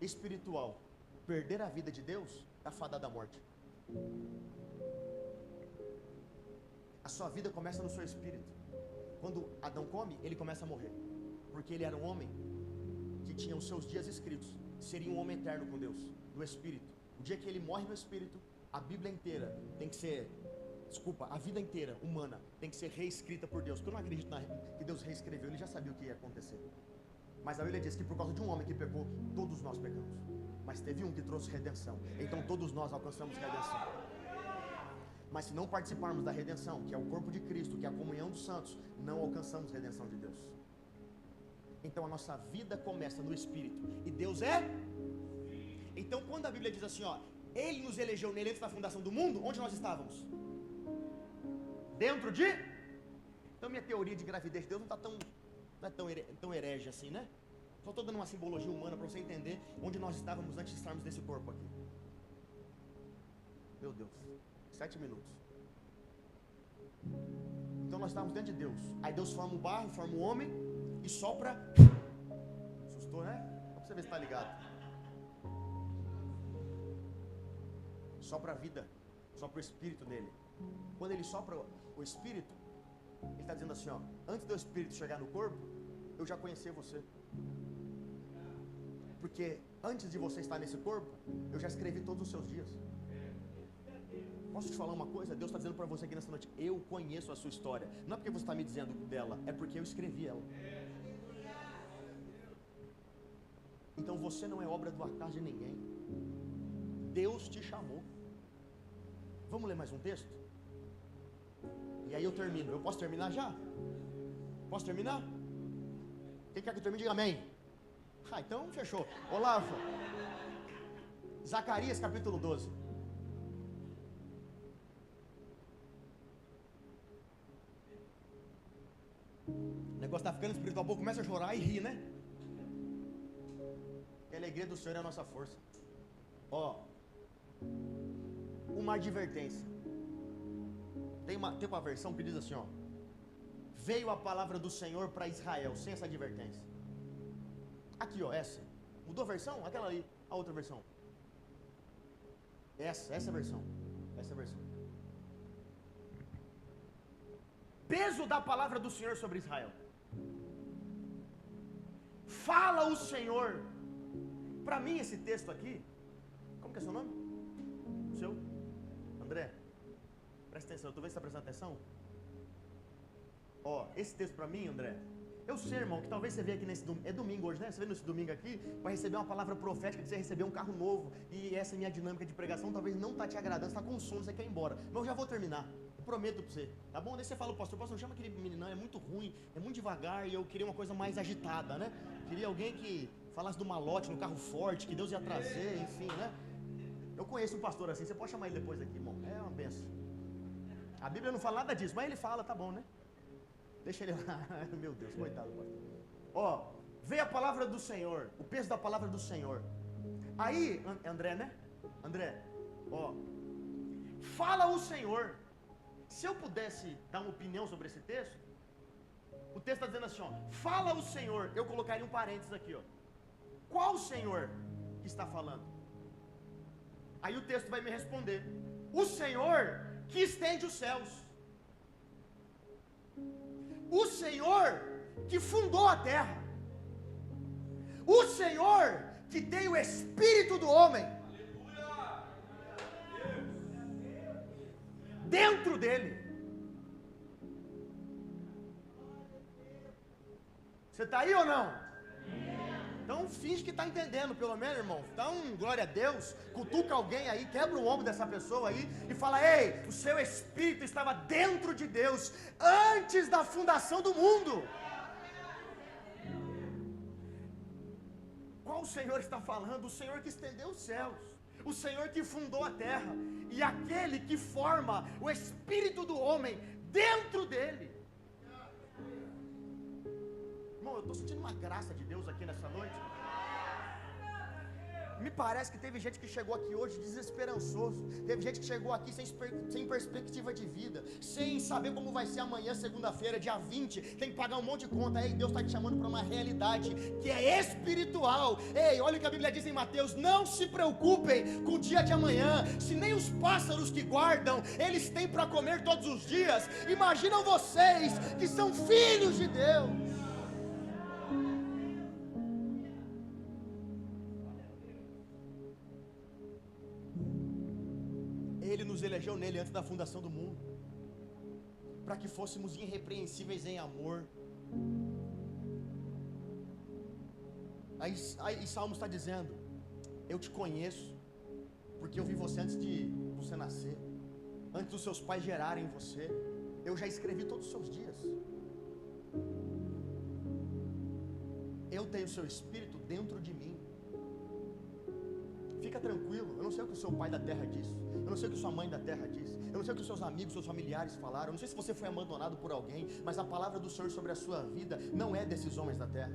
S1: espiritual perder a vida de Deus, está fadado à morte. A sua vida começa no seu espírito. Quando Adão come, ele começa a morrer, porque ele era um homem que tinha os seus dias escritos, seria um homem eterno com Deus, do espírito. O dia que ele morre no espírito, a Bíblia inteira tem que ser, a vida inteira humana tem que ser reescrita por Deus. Porque eu não acredito que Deus reescreveu, ele já sabia o que ia acontecer. Mas a Bíblia diz que por causa de um homem que pecou, todos nós pecamos. Mas teve um que trouxe redenção, então todos nós alcançamos redenção. Mas se não participarmos da redenção, que é o corpo de Cristo, que é a comunhão dos santos, não alcançamos redenção de Deus. Então a nossa vida começa no Espírito, e Deus é. Então quando a Bíblia diz assim, ó, Ele nos elegeu nele antes da fundação do mundo, onde nós estávamos? Dentro de? Então minha teoria de gravidez de Deus não é tão herege assim, né? Só estou dando uma simbologia humana para você entender onde nós estávamos antes de estarmos nesse corpo aqui. Meu Deus, 7 minutos. Então nós estávamos dentro de Deus. Aí Deus forma o barro, forma o homem e sopra. Assustou, né? Só para você ver se está ligado. Sopra a vida, sopra o espírito nele. Quando ele sopra o espírito, ele está dizendo assim, ó, antes do espírito chegar no corpo, eu já conheci você. Porque antes de você estar nesse corpo, eu já escrevi todos os seus dias. Posso te falar uma coisa? Deus está dizendo para você aqui nessa noite, eu conheço a sua história. Não é porque você está me dizendo dela, é porque eu escrevi ela. Então você não é obra do acaso de ninguém. Deus te chamou. Vamos ler mais um texto? E aí eu termino. Eu posso terminar já? Posso terminar? Quem quer que eu termine, diga amém. Ah, então fechou. Olavo, Zacarias capítulo 12. O negócio está ficando espiritual, pouco começa a chorar e rir, né? Que a alegria do Senhor é a nossa força. Ó, uma advertência. Tem uma versão que diz assim, ó, veio a palavra do Senhor para Israel, sem essa advertência. Aqui, ó, essa. Mudou a versão? Aquela ali, a outra versão. Essa versão. Essa versão. Peso da palavra do Senhor sobre Israel. Fala o Senhor. Para mim esse texto aqui, como que é seu nome? O seu? André? Presta atenção, tu vê se está prestando atenção? Ó, esse texto para mim, André, eu sei, irmão, que talvez você veja aqui nesse domingo, é domingo hoje, né? Você vê nesse domingo aqui, para receber uma palavra profética, de você receber um carro novo, e essa minha dinâmica de pregação talvez não está te agradando, você está com sono, você quer ir embora. Mas eu já vou terminar, eu prometo para você, tá bom? Daí você fala, pastor, não chama aquele menino não, é muito ruim, é muito devagar, e eu queria uma coisa mais agitada, né? Queria alguém que falasse do malote, no carro forte, que Deus ia trazer, enfim, né? Eu conheço um pastor assim, você pode chamar ele depois aqui, irmão, é uma benção. A Bíblia não fala nada disso, mas ele fala, tá bom, né? Deixa ele lá, meu Deus, coitado, pastor. Ó, veio a palavra do Senhor, o peso da palavra do Senhor. Aí, André, né? André, ó, fala o Senhor. Se eu pudesse dar uma opinião sobre esse texto, o texto está dizendo assim, ó, fala o Senhor. Eu colocaria um parênteses aqui, ó. Qual o Senhor que está falando? Aí o texto vai me responder, o Senhor que estende os céus. O Senhor que fundou a terra. O Senhor que tem o espírito do homem dentro dele. Você está aí ou não? Então finge que está entendendo, pelo menos, irmão. Então, glória a Deus, cutuca alguém aí, quebra o ombro dessa pessoa aí e fala, ei, o seu espírito estava dentro de Deus antes da fundação do mundo. Qual o Senhor está falando? O Senhor que estendeu os céus, o Senhor que fundou a terra, e aquele que forma o espírito do homem dentro dele. Irmão, eu estou sentindo uma graça de Deus aqui nessa noite. Me parece que teve gente que chegou aqui hoje desesperançoso. Teve gente que chegou aqui sem perspectiva de vida, sem saber como vai ser amanhã, segunda-feira, dia 20. Tem que pagar um monte de conta. Ei, Deus está te chamando para uma realidade que é espiritual. Ei, olha o que a Bíblia diz em Mateus: não se preocupem com o dia de amanhã, se nem os pássaros que guardam, eles têm para comer todos os dias. Imaginam vocês que são filhos de Deus. Ele nos elegeu nele antes da fundação do mundo, para que fôssemos irrepreensíveis em amor. Aí Salmo está dizendo: eu te conheço, porque eu vi você antes de você nascer, antes dos seus pais gerarem você. Eu já escrevi todos os seus dias. Eu tenho o seu espírito dentro de mim. Fica tranquilo, eu não sei o que o seu pai da terra disse, eu não sei o que sua mãe da terra disse, eu não sei o que os seus amigos, seus familiares falaram, eu não sei se você foi abandonado por alguém, mas a palavra do Senhor sobre a sua vida não é desses homens da terra.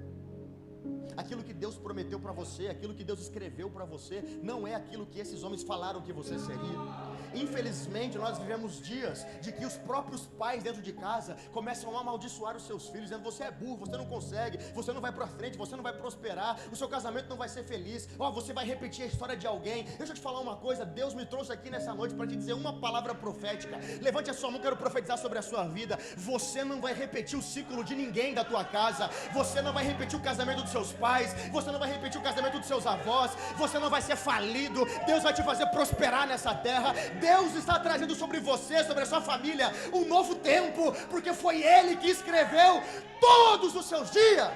S1: Aquilo que Deus prometeu para você, aquilo que Deus escreveu para você, não é aquilo que esses homens falaram que você seria. Infelizmente nós vivemos dias de que os próprios pais dentro de casa começam a amaldiçoar os seus filhos, dizendo: você é burro, você não consegue, você não vai para frente, você não vai prosperar, o seu casamento não vai ser feliz, você vai repetir a história de alguém. Deixa eu te falar uma coisa: Deus me trouxe aqui nessa noite para te dizer uma palavra profética. Levante a sua mão, quero profetizar sobre a sua vida. Você não vai repetir o ciclo de ninguém da tua casa, você não vai repetir o casamento dos seus pais, você não vai repetir o casamento dos seus avós, você não vai ser falido. Deus vai te fazer prosperar nessa terra. Deus está trazendo sobre você, sobre a sua família, um novo tempo, porque foi Ele que escreveu todos os seus dias.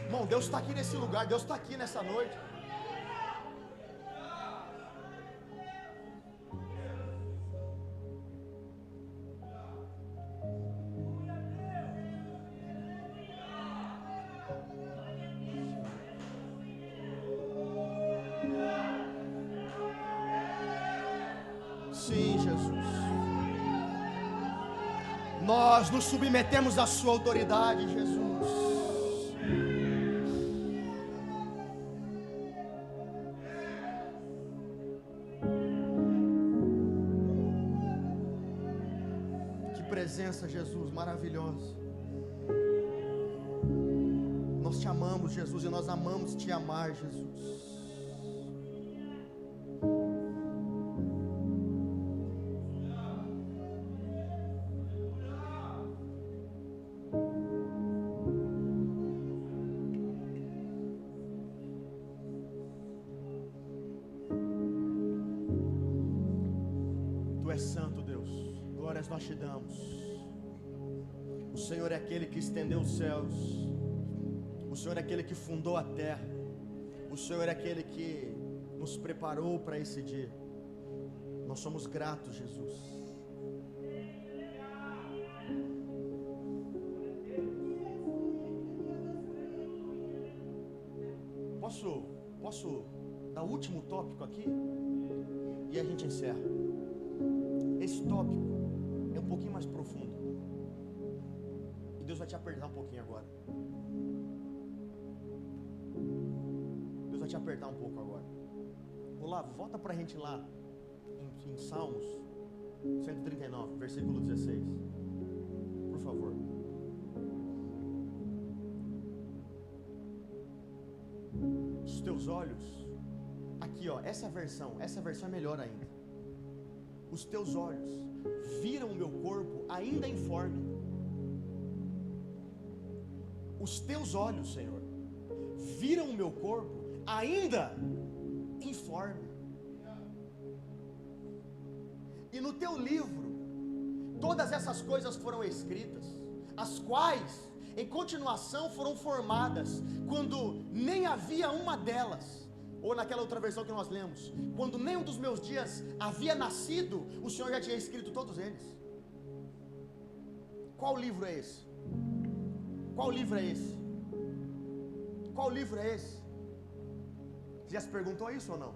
S1: Irmão, Deus está aqui nesse lugar, Deus está aqui nessa noite. Sim, Jesus. Nós nos submetemos à sua autoridade, Jesus. Que presença, Jesus, maravilhosa. Nós te amamos, Jesus, e nós amamos te amar, Jesus. Tu és santo, Deus. Glórias nós te damos. O Senhor é aquele que estendeu os céus. O Senhor é aquele que fundou a terra. O Senhor é aquele que nos preparou para esse dia. Nós somos gratos, Jesus. Posso dar o último tópico aqui? E a gente encerra. Esse tópico é um pouquinho mais profundo. E Deus vai te apertar um pouquinho agora. Deus vai te apertar um pouco agora. Olavo, volta pra gente lá em Salmos 139, versículo 16. Por favor. Os teus olhos, aqui ó, essa versão é melhor ainda. Os teus olhos viram o meu corpo ainda informe. Os teus olhos, Senhor, viram o meu corpo ainda informe. E no teu livro, todas essas coisas foram escritas, as quais, em continuação, foram formadas, quando nem havia uma delas. Ou naquela outra versão que nós lemos, quando nenhum dos meus dias havia nascido, o Senhor já tinha escrito todos eles. Qual livro é esse? Qual livro é esse? Qual livro é esse? Você já se perguntou isso ou não?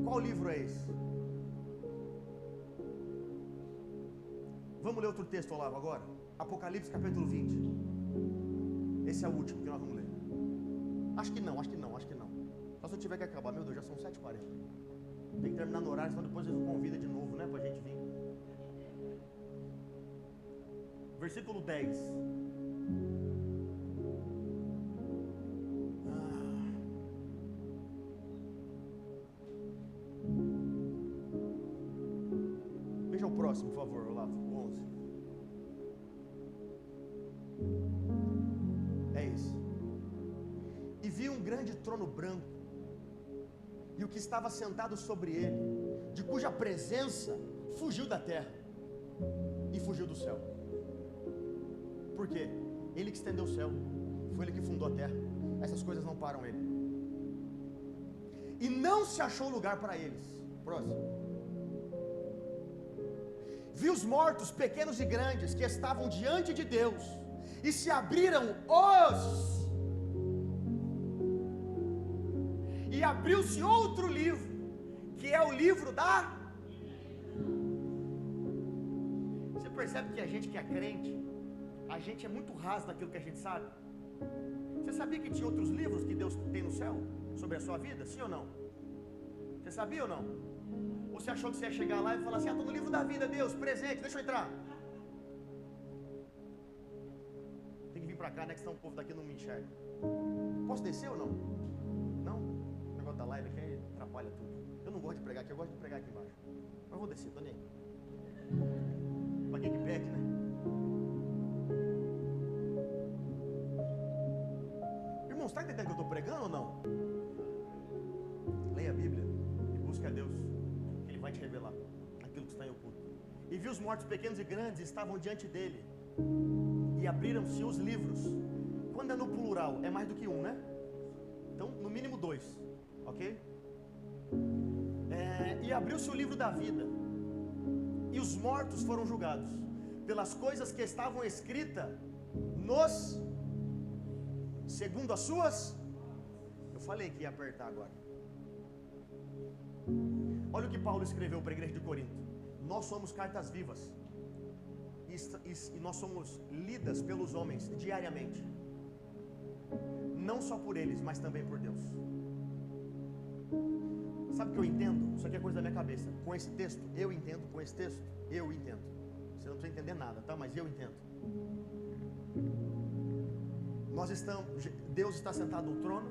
S1: Qual livro é esse? Vamos ler outro texto, Olavo, agora? Apocalipse capítulo 20. Esse é o último que nós vamos ler. Acho que não. Só se eu tiver que acabar. Meu Deus, já são 7h40. Tem que terminar no horário, senão depois eles convidam de novo, né? Pra gente vir. Versículo 10. Veja o próximo, por favor, Olavo. 11. É esse. E vi um grande trono branco, e o que estava sentado sobre ele, de cuja presença fugiu da terra e fugiu do céu. Por quê? Ele que estendeu o céu, foi ele que fundou a terra. Essas coisas não param ele. E não se achou lugar para eles. Próximo. Vi os mortos, pequenos e grandes, que estavam diante de Deus, e se abriram e abriu-se outro livro, que é o livro da... Você percebe que a gente que é crente, a gente é muito raso daquilo que a gente sabe. Você sabia que tinha outros livros que Deus tem no céu, sobre a sua vida? Sim ou não? Você sabia ou não? Ou você achou que você ia chegar lá e falar assim, estou no livro da vida, Deus, presente, deixa eu entrar. Tem que vir pra cá, né, que senão o povo daqui não me enxerga. Posso descer ou não? Não? O negócio da live aqui atrapalha tudo. Eu não gosto de pregar aqui, eu gosto de pregar aqui embaixo. Mas eu vou descer, tô nem aí. Pra quem que pede, né? Irmão, você está entendendo que eu estou pregando ou não? Leia a Bíblia e busque a Deus, que Ele vai te revelar aquilo que está em oculto. E viu os mortos pequenos e grandes estavam diante dele, e abriram-se os livros. Quando é no plural, é mais do que um, né? Então, no mínimo 2, ok? E abriu-se o livro da vida, e os mortos foram julgados pelas coisas que estavam escritas segundo as suas... Eu falei que ia apertar agora. Olha o que Paulo escreveu para a igreja de Corinto. Nós somos cartas vivas, e nós somos lidas pelos homens diariamente, não só por eles, mas também por Deus. Sabe o que eu entendo? Isso aqui é coisa da minha cabeça. Com esse texto, eu entendo. Com esse texto, eu entendo. Você não precisa entender nada, tá? Mas eu entendo. Deus está sentado no trono.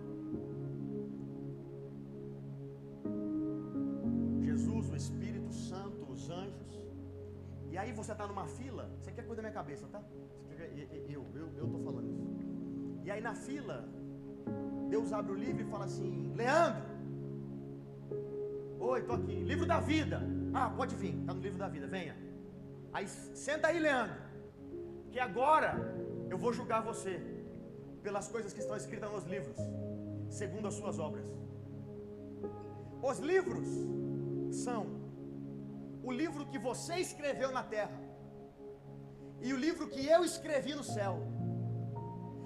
S1: Jesus, o Espírito Santo, os anjos. E aí você está numa fila. Isso aqui é coisa da minha cabeça, tá? Eu estou falando isso. E aí na fila, Deus abre o livro e fala assim: Leandro, oi, estou aqui, livro da vida. Ah, pode vir, está no livro da vida, venha. Aí senta aí, Leandro, que agora eu vou julgar você pelas coisas que estão escritas nos livros, segundo as suas obras. Os livros são o livro que você escreveu na terra e o livro que eu escrevi no céu.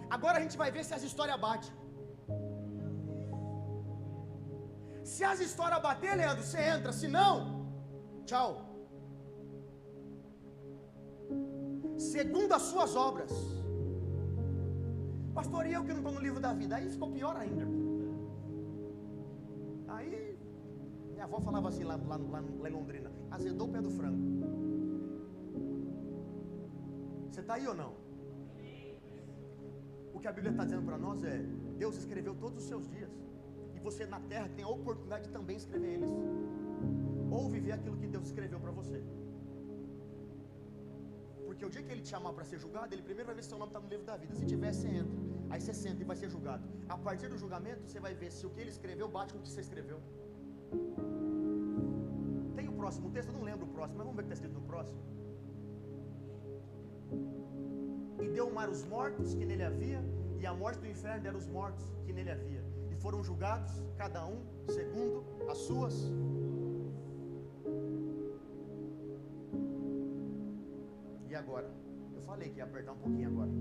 S1: Agora a gente vai ver se as histórias batem. Se as histórias bater, Leandro, você entra. Se não, tchau. Segundo as suas obras. Pastor, e eu que não estou no livro da vida? Aí ficou pior ainda. Aí minha avó falava assim lá em Londrina: azedou o pé do frango. Você está aí ou não? O que a Bíblia está dizendo para nós é: Deus escreveu todos os seus dias, e você na terra tem a oportunidade de também escrever eles, ou viver aquilo que Deus escreveu para você. Porque o dia que Ele te chamar para ser julgado, Ele primeiro vai ver se seu nome está no livro da vida. Se tiver, você entra. Aí você senta e vai ser julgado. A partir do julgamento, você vai ver se o que Ele escreveu bate com o que você escreveu. Tem o próximo texto, eu não lembro o próximo, mas vamos ver o que está escrito no próximo. E deu o mar os mortos que nele havia, e a morte do inferno deram os mortos que nele havia, e foram julgados, cada um segundo as suas. E agora? Eu falei que ia apertar um pouquinho agora.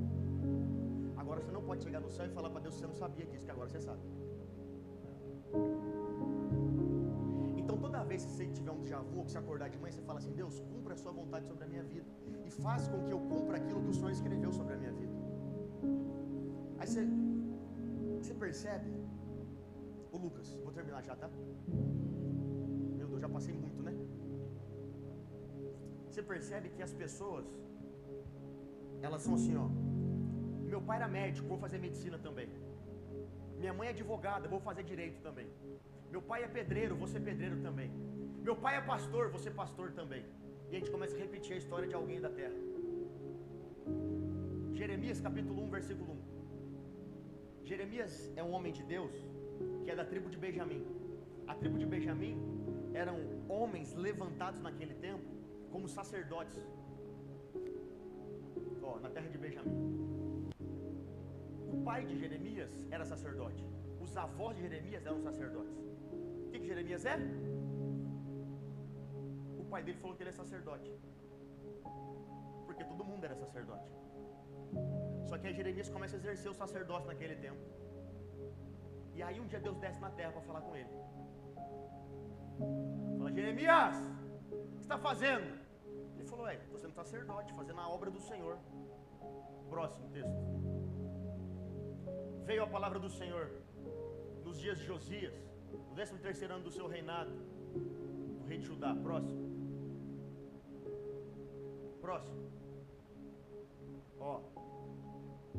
S1: Agora você não pode chegar no céu e falar para Deus que você não sabia disso, que agora você sabe. Então toda vez que você tiver um déjà vu, ou que você acordar de manhã, você fala assim: Deus, cumpra a sua vontade sobre a minha vida, e faz com que eu cumpra aquilo que o Senhor escreveu sobre a minha vida. Aí você percebe, ô Lucas, vou terminar já, tá? Meu Deus, já passei muito, né? Você percebe que as pessoas, elas são assim, ó: meu pai era médico, vou fazer medicina também. Minha mãe é advogada, vou fazer direito também. Meu pai é pedreiro, vou ser pedreiro também. Meu pai é pastor, vou ser pastor também. E a gente começa a repetir a história de alguém da terra. Jeremias capítulo 1, versículo 1. Jeremias é um homem de Deus que é da tribo de Benjamim. A tribo de Benjamim eram homens levantados naquele tempo como sacerdotes. Ó, na terra de Benjamim. O pai de Jeremias era sacerdote. Os avós de Jeremias eram sacerdotes. O que Jeremias é? O pai dele falou que ele é sacerdote, porque todo mundo era sacerdote. Só que aí Jeremias começa a exercer o sacerdócio naquele tempo. E aí um dia Deus desce na terra para falar com ele. Fala: Jeremias, o que você está fazendo? Ele falou: estou sendo sacerdote, fazendo a obra do Senhor. Próximo texto. Veio a palavra do Senhor nos dias de Josias, no 13º ano do seu reinado, do rei de Judá. Próximo. Ó,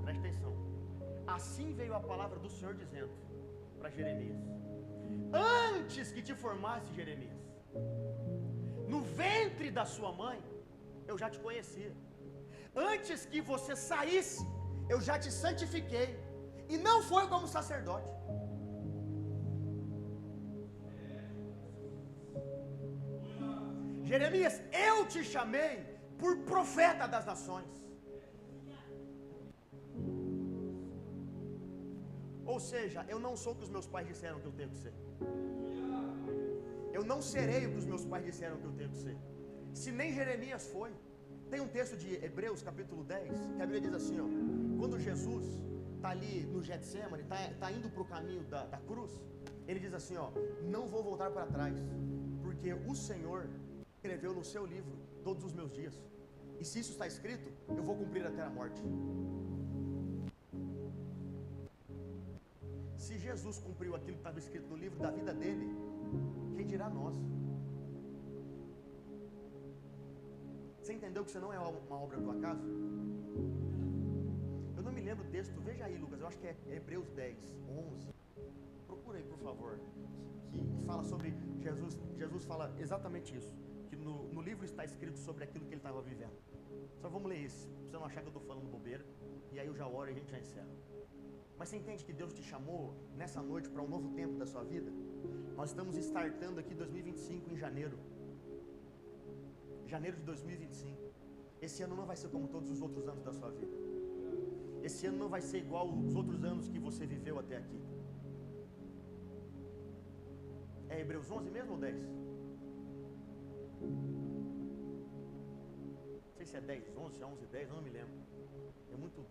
S1: preste atenção. Assim veio a palavra do Senhor dizendo para Jeremias: antes que te formasse, Jeremias, no ventre da sua mãe eu já te conhecia. Antes que você saísse, eu já te santifiquei, e não foi como sacerdote. Jeremias, eu te chamei por profeta das nações. Ou seja, eu não sou o que os meus pais disseram que eu tenho que ser. Eu não serei o que os meus pais disseram que eu tenho que ser. Se nem Jeremias foi. Tem um texto de Hebreus capítulo 10, que a Bíblia diz assim, ó: quando Jesus está ali no Getsemane, está indo para o caminho da cruz, ele diz assim, ó: não vou voltar para trás, porque o Senhor escreveu no seu livro todos os meus dias, e se isso está escrito, eu vou cumprir até a morte. Se Jesus cumpriu aquilo que estava escrito no livro da vida dele, quem dirá nós? Você entendeu que você não é uma obra do acaso? Eu não me lembro o texto, veja aí, Lucas, eu acho que é Hebreus 10, 11. Procura aí, por favor, que fala sobre Jesus. Jesus fala exatamente isso, que no livro está escrito sobre aquilo que ele estava vivendo. Só vamos ler isso, pra você não achar que eu estou falando bobeira, e aí eu já oro e a gente já encerra. Mas você entende que Deus te chamou nessa noite para um novo tempo da sua vida? Nós estamos startando aqui 2025 em janeiro. Janeiro de 2025. Esse ano não vai ser como todos os outros anos da sua vida. Esse ano não vai ser igual os outros anos que você viveu até aqui. É Hebreus 11 mesmo ou 10? Não sei se é 10, 11, se é 11, 10, eu não me lembro. É muito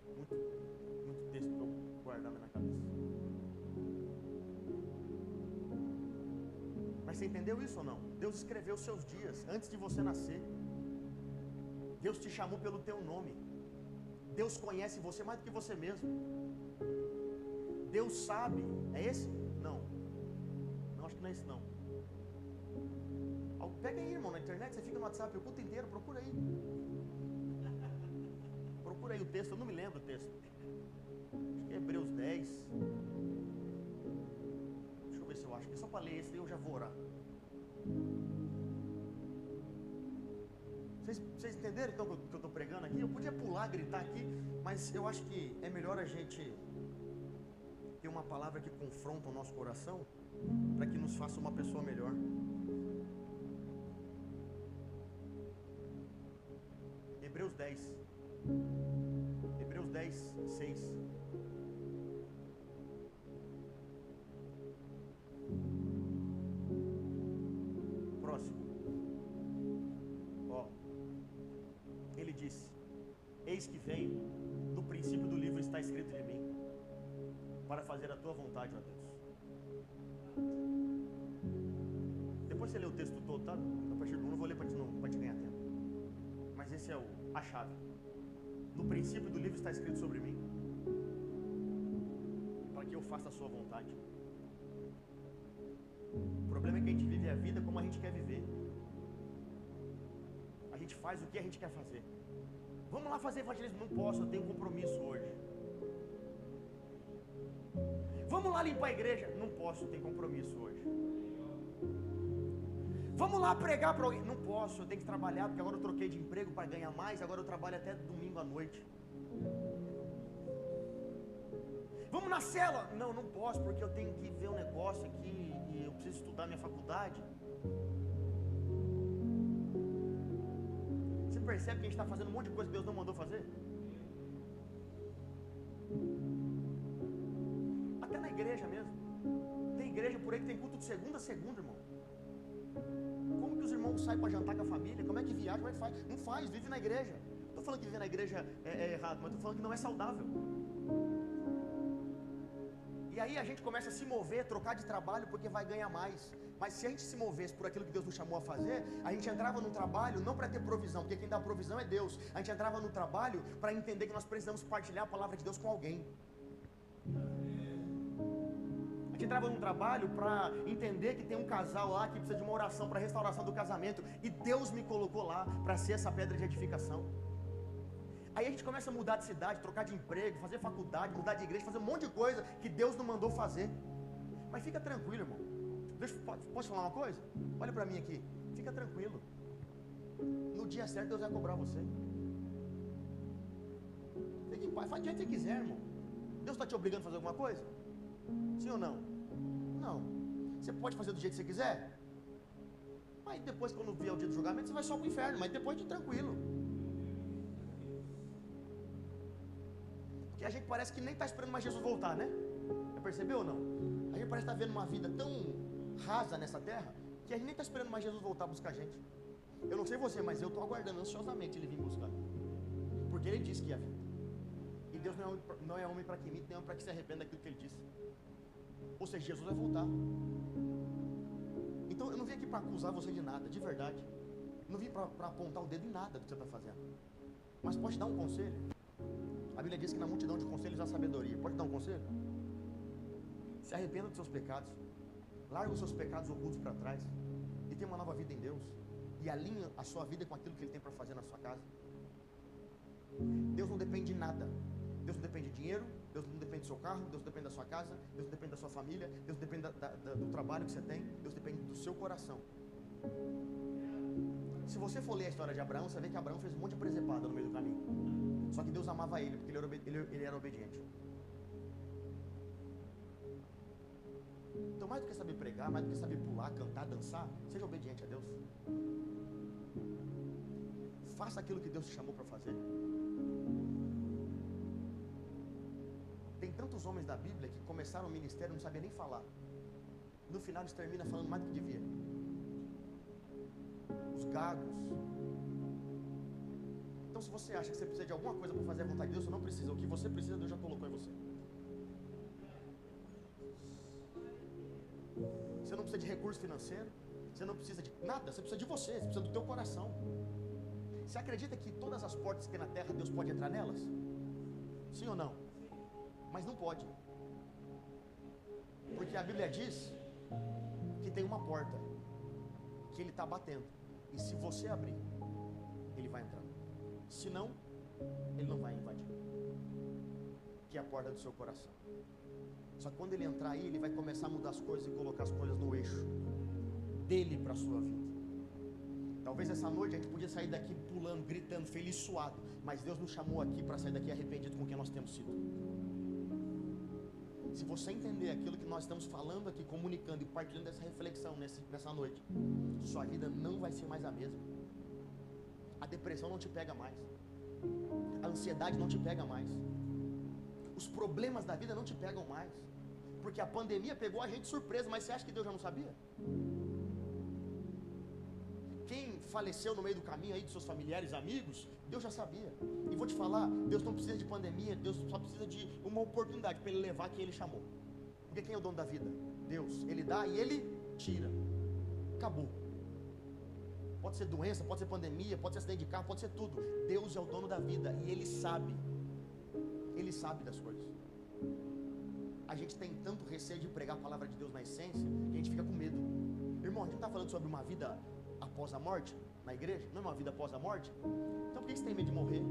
S1: texto para eu guardar na minha cabeça. Mas você entendeu isso ou não? Deus escreveu os seus dias antes de você nascer. Deus te chamou pelo teu nome. Deus conhece você mais do que você mesmo. Deus sabe. É esse? Não. Não, acho que não é esse não. Pega aí, irmão, na internet, você fica no WhatsApp o culto inteiro, procura aí. Procura aí o texto, eu não me lembro o texto. Acho que é Hebreus 10. Deixa eu ver se eu acho. Só para ler esse, eu já vou orar. Vocês entenderam então o que eu estou pregando aqui? Eu podia pular, gritar aqui, mas eu acho que é melhor a gente ter uma palavra que confronta o nosso coração, para que nos faça uma pessoa melhor. Hebreus 10. Hebreus 10, 6. Próximo. Ó. Ele disse: eis que vem, no princípio do livro está escrito de mim, para fazer a tua vontade, ó Deus. Depois você lê o texto todo, tá? A partir do 1 eu vou ler para te ganhar tempo. Mas esse é a chave. No princípio do livro está escrito sobre mim, para que eu faça a sua vontade. O problema é que a gente vive a vida como a gente quer viver. A gente faz o que a gente quer fazer. Vamos lá fazer evangelismo? Não posso, eu tenho compromisso hoje. Vamos lá limpar a igreja? Não posso, eu tenho compromisso hoje. Vamos lá pregar para alguém? Não posso, eu tenho que trabalhar, porque agora eu troquei de emprego para ganhar mais, agora eu trabalho até domingo à noite. Vamos na cela? Não, não posso, porque eu tenho que ver um negócio aqui e eu preciso estudar minha faculdade. Você percebe que a gente está fazendo um monte de coisa que Deus não mandou fazer? Até na igreja mesmo. Tem igreja por aí que tem culto de segunda a segunda, irmão. Como que os irmãos saem para jantar com a família? Como é que viaja? Como é que faz? Não faz, vive na igreja. Não estou falando que viver na igreja é errado, mas estou falando que não é saudável. E aí a gente começa a se mover, trocar de trabalho porque vai ganhar mais. Mas se a gente se movesse por aquilo que Deus nos chamou a fazer, a gente entrava no trabalho não para ter provisão, porque quem dá provisão é Deus. A gente entrava no trabalho para entender que nós precisamos partilhar a palavra de Deus com alguém. A gente entrava num trabalho para entender que tem um casal lá que precisa de uma oração para a restauração do casamento. E Deus me colocou lá para ser essa pedra de edificação. Aí a gente começa a mudar de cidade, trocar de emprego, fazer faculdade, mudar de igreja, fazer um monte de coisa que Deus não mandou fazer. Mas fica tranquilo, irmão. Posso falar uma coisa? Olha para mim aqui. Fica tranquilo. No dia certo Deus vai cobrar você. Fique em paz. Faz do jeito que você quiser, irmão. Deus está te obrigando a fazer alguma coisa? Sim ou não? Não. Você pode fazer do jeito que você quiser. Mas depois, quando vier o dia do julgamento, você vai só para o inferno. Mas depois de tranquilo. Porque a gente parece que nem está esperando mais Jesus voltar, né? Já percebeu ou não? A gente parece estar vendo uma vida tão rasa nessa terra que a gente nem está esperando mais Jesus voltar a buscar a gente. Eu não sei você, mas eu estou aguardando ansiosamente ele vir buscar. Porque ele disse que ia vir. E Deus não é homem para que imite, nem homem para que se arrependa daquilo que ele disse. Ou seja, Jesus vai voltar. Então eu não vim aqui para acusar você de nada, de verdade. Não vim para apontar o dedo em nada do que você está fazendo. Mas pode dar um conselho. A Bíblia diz que na multidão de conselhos há sabedoria. Pode dar um conselho? Se arrependa dos seus pecados. Larga os seus pecados ocultos para trás. E tenha uma nova vida em Deus. E alinha a sua vida com aquilo que Ele tem para fazer na sua casa. Deus não depende de nada. Deus não depende de dinheiro. Deus não depende do seu carro. Deus não depende da sua casa. Deus não depende da sua família. Deus não depende do trabalho que você tem. Deus depende do seu coração. Se você for ler a história de Abraão, você vê que Abraão fez um monte de presepada no meio do caminho. Só que Deus amava ele, porque ele era obediente. Então, mais do que saber pregar, mais do que saber pular, cantar, dançar, seja obediente a Deus. Faça aquilo que Deus te chamou para fazer. Tem tantos homens da Bíblia que começaram o ministério e não sabiam nem falar. No final eles terminam falando mais do que devia. Os gagos. Então, se você acha que você precisa de alguma coisa para fazer a vontade de Deus, você não precisa. O que você precisa, Deus já colocou em você. Você não precisa de recurso financeiro. Você não precisa de nada. Você precisa de você. Você precisa do teu coração. Você acredita que todas as portas que tem na terra, Deus pode entrar nelas? Sim ou não? Mas não pode. Porque a Bíblia diz que tem uma porta que Ele está batendo. E se você abrir, Ele vai entrar. Se não, Ele não vai invadir. Que é a porta do seu coração. Só que quando Ele entrar aí, Ele vai começar a mudar as coisas e colocar as coisas no eixo dele para a sua vida. Talvez essa noite a gente podia sair daqui pulando, gritando, feliz, suado. Mas Deus nos chamou aqui para sair daqui arrependido com quem nós temos sido. Se você entender aquilo que nós estamos falando aqui, comunicando e partilhando dessa reflexão nessa noite, sua vida não vai ser mais a mesma. A depressão não te pega mais. A ansiedade não te pega mais. Os problemas da vida não te pegam mais. Porque a pandemia pegou a gente de surpresa, mas você acha que Deus já não sabia? Quem faleceu no meio do caminho aí dos seus familiares, amigos, Deus já sabia. E vou te falar, Deus não precisa de pandemia, Deus só precisa de uma oportunidade para Ele levar quem Ele chamou. Porque quem é o dono da vida? Deus. Ele dá e Ele tira. acabou. Pode ser doença, pode ser pandemia, pode ser acidente de carro, pode ser tudo. Deus é o dono da vida e Ele sabe. Ele sabe das coisas. A gente tem tanto receio de pregar a palavra de Deus na essência que a gente fica com medo. Irmão, a gente não está falando sobre uma vida após a morte na igreja? Não é uma vida após a morte? Então por que você tem medo de morrer?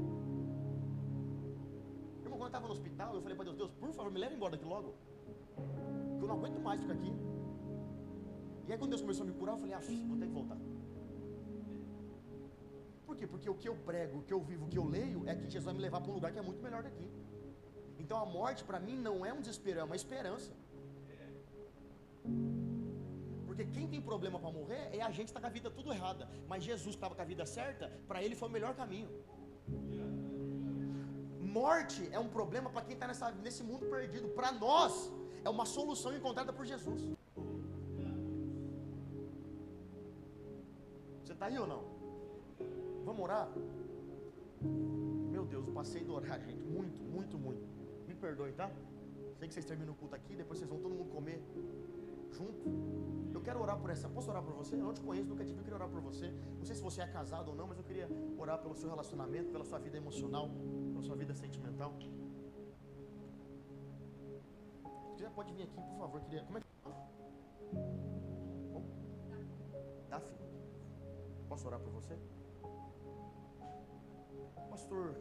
S1: Irmão, quando eu estava no hospital, eu falei para Deus: Deus, por favor, me leve embora daqui logo, que eu não aguento mais ficar aqui. E aí quando Deus começou a me curar, eu falei: vou ter que voltar. Por quê? Porque o que eu prego, o que eu vivo, o que eu leio é que Jesus vai me levar para um lugar que é muito melhor daqui. Então a morte para mim não é um desespero, é uma esperança. Porque quem tem problema para morrer é a gente que está com a vida tudo errada. Mas Jesus que estava com a vida certa, para ele foi o melhor caminho. Morte é um problema para quem está nesse mundo perdido. Para nós é uma solução encontrada por Jesus. Você está aí ou não? Vamos orar? Meu Deus, eu passei do horário, gente. Muito, muito, muito. Me perdoe, tá? Sei que vocês terminam o culto aqui, depois vocês vão todo mundo comer junto. Eu quero orar por essa. Posso orar por você? Eu não te conheço, nunca te vi, eu queria orar por você. Não sei se você é casado ou não, mas eu queria orar pelo seu relacionamento, pela sua vida emocional, pela sua vida sentimental. Se quiser, pode vir aqui, por favor. Como é que... Como? Daphne. Posso orar por você? Pastor,